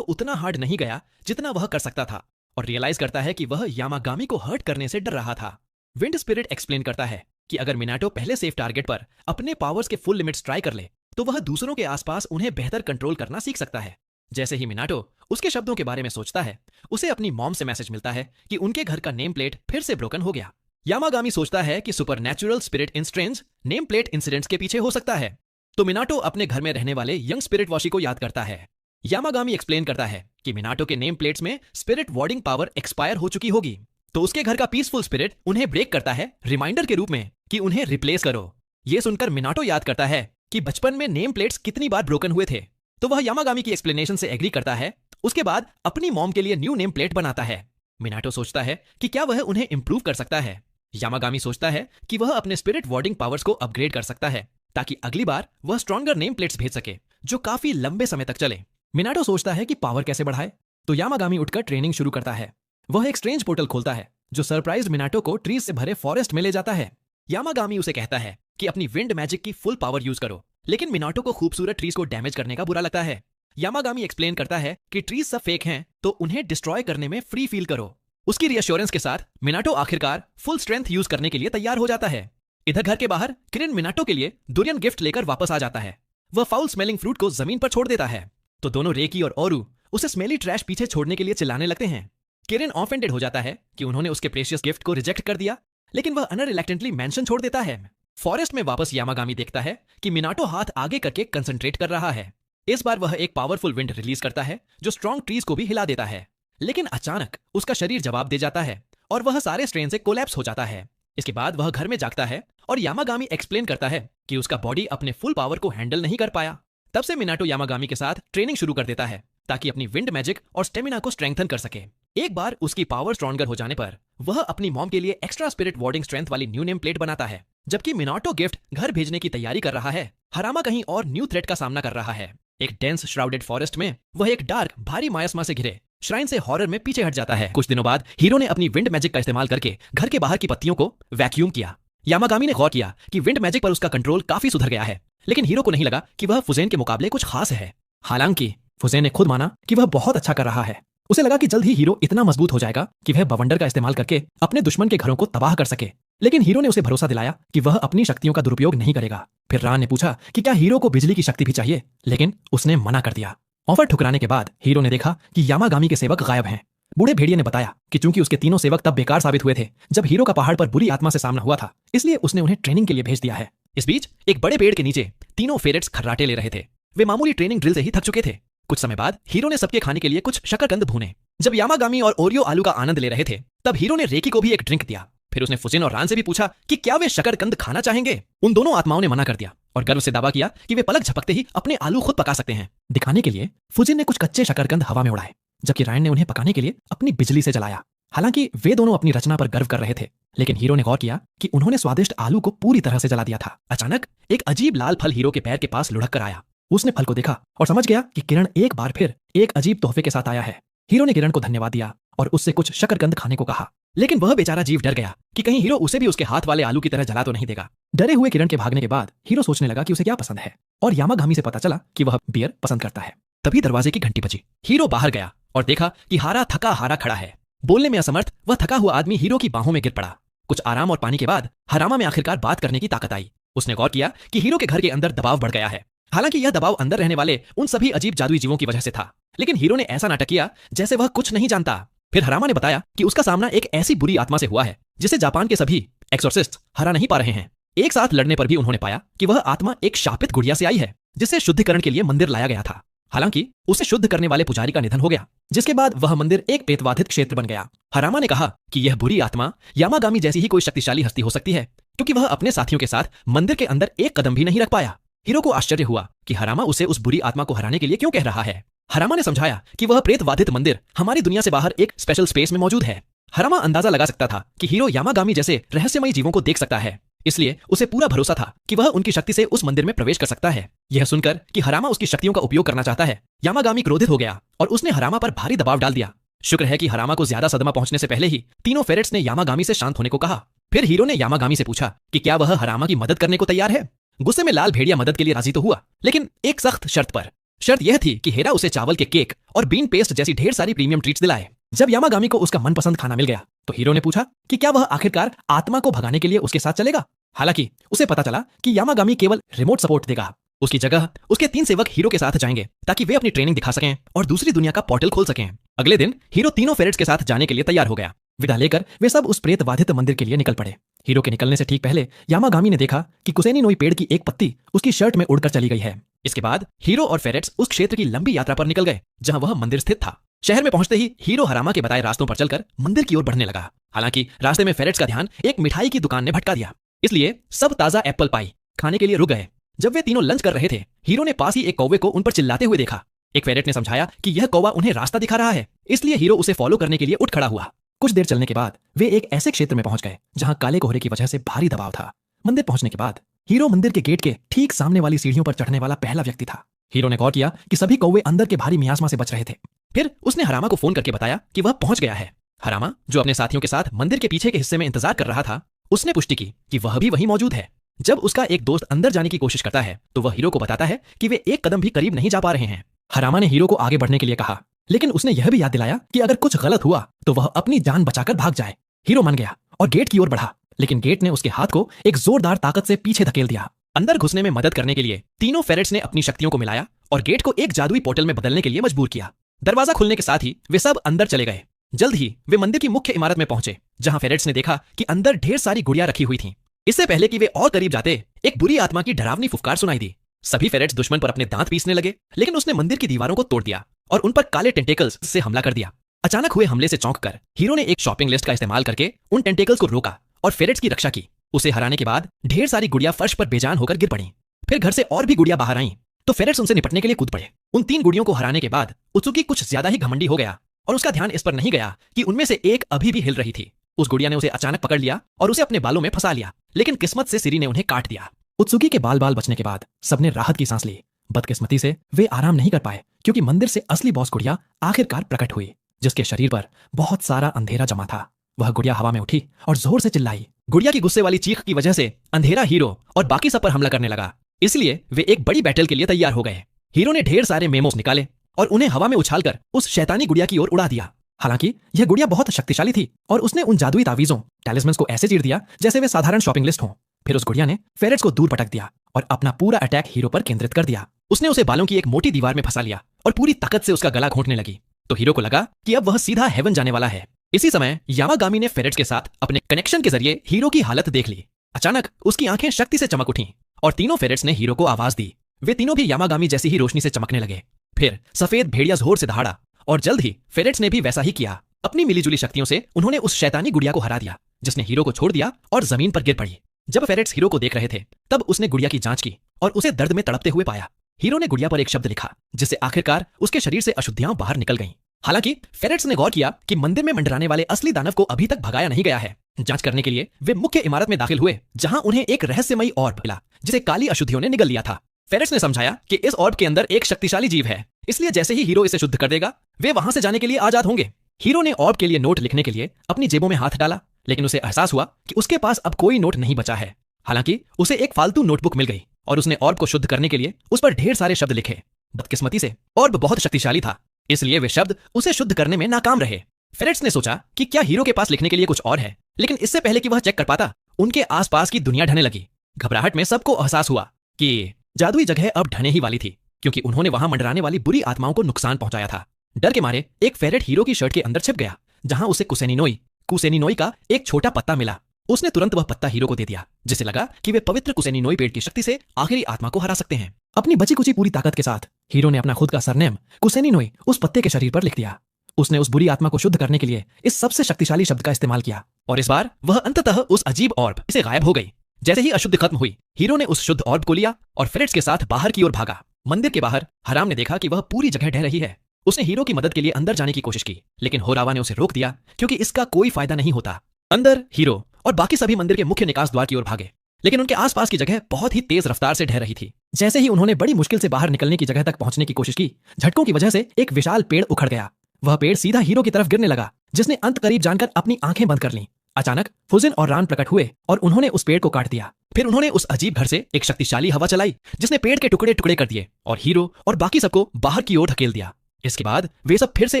उतना हार्ड नहीं गया जितना वह कर सकता था, और रियलाइज करता है कि वह यामागामी को हर्ट करने से डर रहा था। विंड स्पिरिट एक्सप्लेन करता है कि अगर मिनाटो पहले सेफ टारगेट पर अपने पावर्स के फुल लिमिट्स ट्राई कर ले, तो वह दूसरों के आसपास उन्हें बेहतर कंट्रोल करना सीख सकता है। जैसे ही मिनाटो उसके शब्दों के बारे में सोचता है, उसे अपनी मॉम से मैसेज मिलता है कि उनके घर का नेम प्लेट फिर से ब्रोकन हो गया। यामागामी सोचता है कि supernatural spirit in strange name plate incidents के पीछे हो सकता है, तो मिनाटो अपने घर में रहने वाले यंग स्पिरिट वॉशी को याद करता है। यामागामी एक्सप्लेन करता है कि मिनाटो के नेम प्लेट्स में स्पिरिट वार्डिंग पावर एक्सपायर हो चुकी होगी, तो उसके घर का पीसफुल स्पिरिट उन्हें ब्रेक करता है रिमाइंडर के रूप में कि उन्हें रिप्लेस करो। ये सुनकर मिनाटो याद करता है कि बचपन में नेम प्लेट्स कितनी बार ब्रोकन हुए थे, तो वह यामागामी की एक्सप्लेनेशन से एग्री करता है। उसके बाद अपनी मॉम के लिए न्यू नेम प्लेट बनाता है। मिनाटो सोचता है कि क्या वह उन्हें इंप्रूव कर सकता है। यामागामी सोचता है कि वह अपने स्पिरिट वार्डिंग पावर्स को अपग्रेड कर सकता है, ताकि अगली बार वह स्ट्रॉन्गर नेम प्लेट्स भेज सके जो काफी लंबे समय तक चले। मिनाटो सोचता है कि पावर कैसे बढ़ाए, तो यामागामी उठकर ट्रेनिंग शुरू करता है। वह एक स्ट्रेंज पोर्टल खोलता है जो सरप्राइज मिनाटो को ट्रीज से भरे फॉरेस्ट में ले जाता है। यामागामी उसे कहता है कि अपनी विंड मैजिक की फुल पावर यूज करो, लेकिन मिनाटो को खूबसूरत ट्रीज को डैमेज करने का बुरा लगता है। यामागामी एक्सप्लेन करता है कि ट्रीज सब फेक हैं, तो उन्हें डिस्ट्रॉय करने में फ्री फील करो। उसकी रिएश्योरेंस के साथ मिनाटो आखिरकार फुल स्ट्रेंथ यूज करने के लिए तैयार हो जाता है। इधर घर के बाहर किरिन मिनाटो के लिए डुरियन गिफ्ट लेकर वापस आ जाता है। वह फाउल स्मेलिंग फ्रूट को जमीन पर छोड़ देता है, तो दोनों रेकी और ओरू उसे स्मेली ट्रैश पीछे छोड़ने के लिए चिल्लाने लगते हैं। किरिन ऑफेंडेड हो जाता है कि उन्होंने उसके प्रेशियस गिफ्ट को रिजेक्ट कर दिया, लेकिन वह अनरिलेक्टेंटली मेंशन छोड़ देता है। फॉरेस्ट में वापस यामागामी देखता है कि मिनाटो हाथ आगे करके कंसंट्रेट कर रहा है। इस बार वह एक पावरफुल विंड रिलीज करता है जो स्ट्रॉन्ग ट्रीज को भी हिला देता है, लेकिन अचानक उसका शरीर जवाब दे जाता है और वह सारे स्ट्रेन से कोलैप्स हो जाता है। इसके बाद वह घर में जागता है और यामागामी एक्सप्लेन करता है कि उसका बॉडी अपने फुल पावर को हैंडल नहीं कर पाया। तब से मिनाटो यामागामी के साथ ट्रेनिंग शुरू कर देता है ताकि अपनी विंड मैजिक और स्टेमिना को स्ट्रेंथन कर सके। एक बार उसकी पावर स्ट्रॉन्गर हो जाने पर वह अपनी मॉम के लिए एक्स्ट्रा स्पिरिट वार्डिंग स्ट्रेंथ वाली न्यू नेम प्लेट बनाता है। जबकि मिनाटो गिफ्ट घर भेजने की तैयारी कर रहा है, हरामा कहीं और न्यू थ्रेट का सामना कर रहा है। एक डेंस श्राउडेड फॉरेस्ट में वह एक डार्क भारी मायास्मा से घिरे श्राइन से हॉरर में पीछे हट जाता है। कुछ दिनों बाद हीरो ने अपनी विंड मैजिक का इस्तेमाल करके घर के बाहर की पत्तियों को वैक्यूम किया। यामागामी ने गौर किया कि विंड मैजिक पर उसका कंट्रोल काफी सुधर गया है, लेकिन हीरो को नहीं लगा कि वह फुजेन के मुकाबले कुछ खास है। हालांकि फुजेन ने खुद माना कि वह बहुत अच्छा कर रहा है। उसे लगा कि जल्द ही हीरो इतना मजबूत हो जाएगा कि वह बवंडर का इस्तेमाल करके अपने दुश्मन के घरों को तबाह कर सके, लेकिन हीरो ने उसे भरोसा दिलाया कि वह अपनी शक्तियों का दुरुपयोग नहीं करेगा। फिर रान ने पूछा कि क्या हीरो को बिजली की शक्ति भी चाहिए, लेकिन उसने मना कर दिया। ऑफर ठुकराने के बाद हीरो ने देखा कि यामागामी के सेवक गायब हैं। बूढ़े भेड़िए ने बताया कि चूंकि उसके तीनों सेवक तब बेकार साबित हुए थे जब हीरो का पहाड़ पर बुरी आत्मा से सामना हुआ था, इसलिए उसने उन्हें ट्रेनिंग के लिए भेज दिया है। इस बीच एक बड़े पेड़ के नीचे तीनों फेरेट्स खर्राटे ले रहे थे। वे मामूली ट्रेनिंग ड्रिल से ही थक चुके थे। कुछ समय बाद हीरो ने सबके खाने के लिए कुछ शकरकंद भूने। जब यामागामी और ओरियो आलू का आनंद ले रहे थे तब हीरो ने रेकी को भी एक ड्रिंक दिया। फिर उसने फुजिन और रान से भी पूछा कि क्या वे शकरकंद खाना चाहेंगे। उन दोनों आत्माओं ने मना कर दिया और गर्व से दावा किया कि वे पलक झपकते ही अपने आलू खुद पका सकते हैं। दिखाने के लिए फुजिन ने कुछ कच्चे शकरकंद हवा में उड़ाए, जबकि रायन ने उन्हें पकाने के लिए अपनी बिजली से जलाया। हालांकि वे दोनों अपनी रचना पर गर्व कर रहे थे, लेकिन हीरो ने गौर किया कि उन्होंने स्वादिष्ट आलू को पूरी तरह से जला दिया था। अचानक एक अजीब लाल फल हीरो के पैर के पास लुढ़क कर आया। उसने फल को देखा और समझ गया कि किरण एक बार फिर एक अजीब तोहफे के साथ आया है। हीरो ने किरण को धन्यवाद दिया और उससे कुछ शकरकंद खाने को कहा, लेकिन वह बेचारा जीव डर गया कि कहीं हीरो उसे भी उसके हाथ वाले आलू की तरह जला तो नहीं देगा। डरे हुए किरण के भागने के बाद हीरो सोचने लगा कि उसे क्या पसंद है, और यामागामी से पता चला कि वह बियर पसंद करता है। तभी दरवाजे की घंटी बजी। हीरो बाहर गया और देखा कि हारा थका हारा खड़ा है। बोलने में असमर्थ वह थका हुआ आदमी हीरो की बाहों में गिर पड़ा। कुछ आराम और पानी के बाद हरामा में आखिरकार बात करने की ताकत आई। उसने गौर किया कि हीरो के घर के अंदर दबाव बढ़ गया है। हालांकि यह दबाव अंदर रहने वाले उन सभी अजीब जादुई जीवों की वजह से था, लेकिन हीरो ने ऐसा नाटक किया जैसे वह कुछ नहीं जानता। फिर हरामा ने बताया कि उसका सामना एक ऐसी बुरी आत्मा से हुआ है जिसे जापान के सभी एक्सोर्सिस्ट हरा नहीं पा रहे हैं। एक साथ लड़ने पर भी उन्होंने पाया कि वह आत्मा एक शापित गुड़िया से आई है जिसे शुद्धिकरण के लिए मंदिर लाया गया था। हालांकि उसे शुद्ध करने वाले पुजारी का निधन हो गया, जिसके बाद वह मंदिर एक प्रेतबाधित क्षेत्र बन गया। हरामा ने कहा कि यह बुरी आत्मा यामागामी जैसी ही कोई शक्तिशाली हस्ती हो सकती है, क्योंकि वह अपने साथियों के साथ मंदिर के अंदर एक कदम भी नहीं रख पाया। हीरो को आश्चर्य हुआ कि हरामा उसे उस बुरी आत्मा को हराने के लिए क्यों कह रहा है। हरामा ने समझाया कि वह प्रेतबाधित मंदिर हमारी दुनिया से बाहर एक स्पेशल स्पेस में मौजूद है। हरामा अंदाजा लगा सकता था कि हीरो यामागामी जैसे रहस्यमयी जीवों को देख सकता है, इसलिए उसे पूरा भरोसा था कि वह उनकी शक्ति से उस मंदिर में प्रवेश कर सकता है। यह सुनकर कि हरामा उसकी शक्तियों का उपयोग करना चाहता है, यामागामी क्रोधित हो गया और उसने हरामा पर भारी दबाव डाल दिया। शुक्र है कि हरामा को ज्यादा सदमा पहुंचने से पहले ही तीनों फेरेट्स ने यामागामी से शांत होने को कहा। फिर हीरो ने यामागामी से पूछा कि क्या वह हरामा की मदद करने को तैयार है। गुस्से में लाल भेड़िया मदद के लिए राजी तो हुआ, लेकिन एक सख्त शर्त पर। शर्त यह थी कि हेरा उसे चावल के केक और बीन पेस्ट जैसी ढेर सारी प्रीमियम ट्रीट्स दिलाए। जब यामागामी को उसका मनपसंद खाना मिल गया तो हीरो ने पूछा कि क्या वह आखिरकार आत्मा को भगाने के लिए उसके साथ चलेगा। हालांकि उसे पता चला कि यामागामी केवल रिमोट सपोर्ट देगा। उसकी जगह उसके 3 सेवक हीरो के साथ जाएंगे ताकि वे अपनी ट्रेनिंग दिखा सकें और दूसरी दुनिया का पोर्टल खोल सकें। अगले दिन हीरो तीनों फेरेट्स के साथ जाने के लिए तैयार हो गया। विदा लेकर वे सब उस प्रेतबाधित मंदिर के लिए निकल पड़े। हीरो के निकलने से ठीक पहले यामागामी ने देखा कि कुसेनी नोई पेड़ की एक पत्ती उसकी शर्ट में उड़कर चली गई है। इसके बाद हीरो और फेरेट्स उस क्षेत्र की लंबी यात्रा पर निकल गए जहां वह मंदिर स्थित था। शहर में पहुंचते ही हीरो हरामा के बताए रास्तों पर चलकर मंदिर की ओर बढ़ने लगा। हालांकि रास्ते में फेरेट्स का ध्यान एक मिठाई की दुकान ने भटका दिया, इसलिए सब ताजा एप्पल पाई खाने के लिए रुक गए। जब वे तीनों लंच कर रहे थे, हीरो ने पास ही एक कौवे को उन पर चिल्लाते हुए देखा। एक फेरेट ने समझाया कि यह कौवा उन्हें रास्ता दिखा रहा है, इसलिए हीरो उसे फॉलो करने के लिए उठ खड़ा हुआ। कुछ देर चलने के बाद वे एक ऐसे क्षेत्र में पहुंच गए जहां काले कोहरे की वजह से भारी दबाव था। मंदिर पहुंचने के बाद हीरो मंदिर के गेट के ठीक सामने वाली सीढ़ियों पर चढ़ने वाला पहला व्यक्ति था। हीरो ने गौर किया कि सभी कौवे अंदर के भारी मियास्मा से बच रहे थे। फिर उसने हरामा को फोन करके बताया कि वह पहुंच गया है। हरामा, जो अपने साथियों के साथ मंदिर के पीछे के हिस्से में इंतजार कर रहा था, उसने पुष्टि की कि वह भी वहीं मौजूद है। जब उसका एक दोस्त अंदर जाने की कोशिश करता है तो वह हीरो को बताता है कि वे एक कदम भी करीब नहीं जा पा रहे हैं। हरामा ने हीरो को आगे बढ़ने के लिए कहा, लेकिन उसने यह भी याद दिलाया कि अगर कुछ गलत हुआ तो वह अपनी जान बचाकर भाग जाए। हीरो मान गया और गेट की ओर बढ़ा, लेकिन गेट ने उसके हाथ को एक जोरदार ताकत से पीछे धकेल दिया। अंदर घुसने में मदद करने के लिए तीनों फेरेट्स ने अपनी शक्तियों को मिलाया और गेट को एक जादुई पोर्टल में बदलने के लिए मजबूर किया। दरवाजा खुलने के साथ ही वे सब अंदर चले गए। जल्द ही वे मंदिर की मुख्य इमारत में पहुंचे, जहां फेरेट्स ने देखा कि अंदर ढेर सारी गुड़िया रखी हुई थीं। इससे पहले कि वे और करीब जाते, एक बुरी आत्मा की डरावनी फुफकार सुनाई दी। सभी फेरेट्स दुश्मन पर अपने दांत पीसने लगे, लेकिन उसने मंदिर की दीवारों को तोड़ दिया और उन पर काले टेंटेकल्स से हमला कर दिया। अचानक हुए हमले से चौंक कर हीरो ने एक शॉपिंग लिस्ट का इस्तेमाल करके उन टेंटेकल्स को रोका और फेरेट्स की रक्षा की। उसे हराने के बाद ढेर सारी गुड़िया फर्श पर बेजान होकर गिर पड़ी। फिर घर से और भी गुड़िया बाहर आईं, तो फेरेट्स उनसे निपटने के लिए कूद पड़े। उन 3 गुड़ियों को हराने के बाद उत्सुकी कुछ ज्यादा ही घमंडी हो गया और उसका ध्यान इस पर नहीं गया कि उनमें से एक अभी भी हिल रही थी। उस गुड़िया ने उसे अचानक पकड़ लिया और उसे अपने बालों में फंसा लिया, लेकिन किस्मत से सिरी ने उन्हें काट दिया। उत्सुकी के बाल बचने के बाद सबने राहत की सांस ली। बदकिस्मती से वे आराम नहीं कर पाए, क्योंकि मंदिर से असली बॉस गुड़िया आखिरकार प्रकट हुई, जिसके शरीर पर बहुत सारा अंधेरा जमा था। वह गुड़िया हवा में उठी और जोर से चिल्लाई। गुड़िया की गुस्से वाली चीख की वजह से अंधेरा हीरो और बाकी सब पर हमला करने लगा, इसलिए वे एक बड़ी बैटल के लिए तैयार हो गए। हीरो ने ढेर सारे मेमोस निकाले और उन्हें हवा में उछालकर उस शैतानी गुड़िया की ओर उड़ा दिया। हालांकि यह गुड़िया बहुत शक्तिशाली थी और उसने उन जादुई तावीजों टैलिस्मन्स को ऐसे चीर दिया जैसे वे साधारण शॉपिंग लिस्ट हों। फिर उस गुड़िया ने फेरेट्स को दूर पटक दिया और अपना पूरा अटैक हीरो पर केंद्रित कर दिया। उसने उसे बालों की एक मोटी दीवार में फंसा लिया और पूरी ताकत से उसका गला घोंटने लगी। तो हीरो को लगा कि अब वह सीधा हेवन जाने वाला है। इसी समय यामागामी ने फेरेट्स के साथ अपने कनेक्शन के जरिए हीरो की हालत देख ली। अचानक उसकी आंखें शक्ति से चमक उठीं और तीनों फेरेट्स ने हीरो को आवाज दी। वे तीनों भी यामागामी जैसी ही रोशनी से चमकने लगे। फिर सफेद भेड़िया जोर से दहाड़ा और जल्द ही फेरेट्स ने भी वैसा ही किया। अपनी मिलीजुली शक्तियों से उन्होंने उस शैतानी गुड़िया को हरा दिया जिसने हीरो को छोड़ दिया और जमीन पर गिर पड़ी। जब फेरेट्स हीरो को देख रहे थे तब उसने गुड़िया की जांच की और उसे दर्द में तड़पते हुए पाया। हीरो ने गुड़िया पर एक शब्द लिखा जिससे आखिरकार उसके शरीर से अशुद्धियां बाहर निकल गईं। हालांकि फेरेट्स ने गौर किया कि मंदिर में मंडराने वाले असली दानव को अभी तक भगाया नहीं गया है। जांच करने के लिए वे मुख्य इमारत में दाखिल हुए जहां उन्हें एक रहस्यमयी ऑर्ब मिला जिसे काली अशुद्धियों ने निगल लिया था। फेरेट्स ने समझाया कि इस ऑर्ब के अंदर एक शक्तिशाली जीव है, इसलिए जैसे ही हीरो इसे शुद्ध कर देगा वे वहां से जाने के लिए आजाद होंगे। हीरो ने ऑर्ब के लिए नोट लिखने के लिए अपनी जेबों में हाथ डाला, लेकिन उसे एहसास हुआ कि उसके पास अब कोई नोट नहीं बचा है। हालांकि उसे एक फालतू नोटबुक मिल गई और उसने ऑर्ब को शुद्ध करने के लिए उस पर ढेर सारे शब्द लिखे। बदकिस्मती से ऑर्ब बहुत शक्तिशाली था, इसलिए वे शब्द उसे शुद्ध करने में नाकाम रहे। फेरेट्स ने सोचा कि क्या हीरो के पास लिखने के लिए कुछ और है, लेकिन इससे पहले कि वह चेक कर पाता उनके आसपास की दुनिया ढहने लगी। घबराहट में सबको एहसास हुआ कि जादुई जगह अब ढहने ही वाली थी, क्योंकि उन्होंने वहां मंडराने वाली बुरी आत्माओं को नुकसान पहुंचाया था। डर के मारे एक फेरेट हीरो की शर्ट के अंदर छिप गया जहां उसे कुसेनिनोई का एक छोटा पत्ता मिला। उसने तुरंत वह पत्ता हीरो को दे दिया, जिससे लगा कि वे पवित्र कुसेनिनोई पेड़ की शक्ति से आखिरी आत्मा को हरा सकते हैं। अपनी बची कुची पूरी ताकत के साथ हीरो ने अपना खुद का सरनेम कुसेनिनोई उस पत्ते के शरीर पर लिख दिया। उसने उस बुरी आत्मा को शुद्ध करने के लिए इस सबसे शक्तिशाली शब्द का इस्तेमाल किया और इस बार वह अंततः उस अजीब ऑर्ब से गायब हो गई। जैसे ही अशुद्धि खत्म हुई, हीरो ने उस शुद्ध ऑर्ब को लिया और फेरेट्स के साथ बाहर की ओर भागा। मंदिर के बाहर हराम ने देखा कि वह पूरी जगह ढह रही है। उसने हीरो की मदद के लिए अंदर जाने की कोशिश की, लेकिन होरावा ने उसे रोक दिया क्योंकि इसका कोई फायदा नहीं होता। अंदर हीरो और बाकी सभी मंदिर के मुख्य निकास द्वार की ओर भागे, लेकिन उनके आसपास की जगह बहुत ही तेज रफ्तार से ढह रही थी। जैसे ही उन्होंने बड़ी मुश्किल से बाहर निकलने की जगह तक पहुंचने की कोशिश की, झटकों की वजह से एक विशाल पेड़ उखड़ गया। वह पेड़ सीधा हीरो की तरफ गिरने लगा, जिसने अंत करीब जानकर अपनी आंखें बंद कर लीं। अचानक फुजिन और रान प्रकट हुए और उन्होंने उस पेड़ को काट दिया। फिर उन्होंने उस अजीब घर से एक शक्तिशाली हवा चलाई जिसने पेड़ के टुकड़े टुकड़े कर दिए और हीरो और बाकी सबको बाहर की ओर धकेल दिया। इसके बाद वे सब फिर से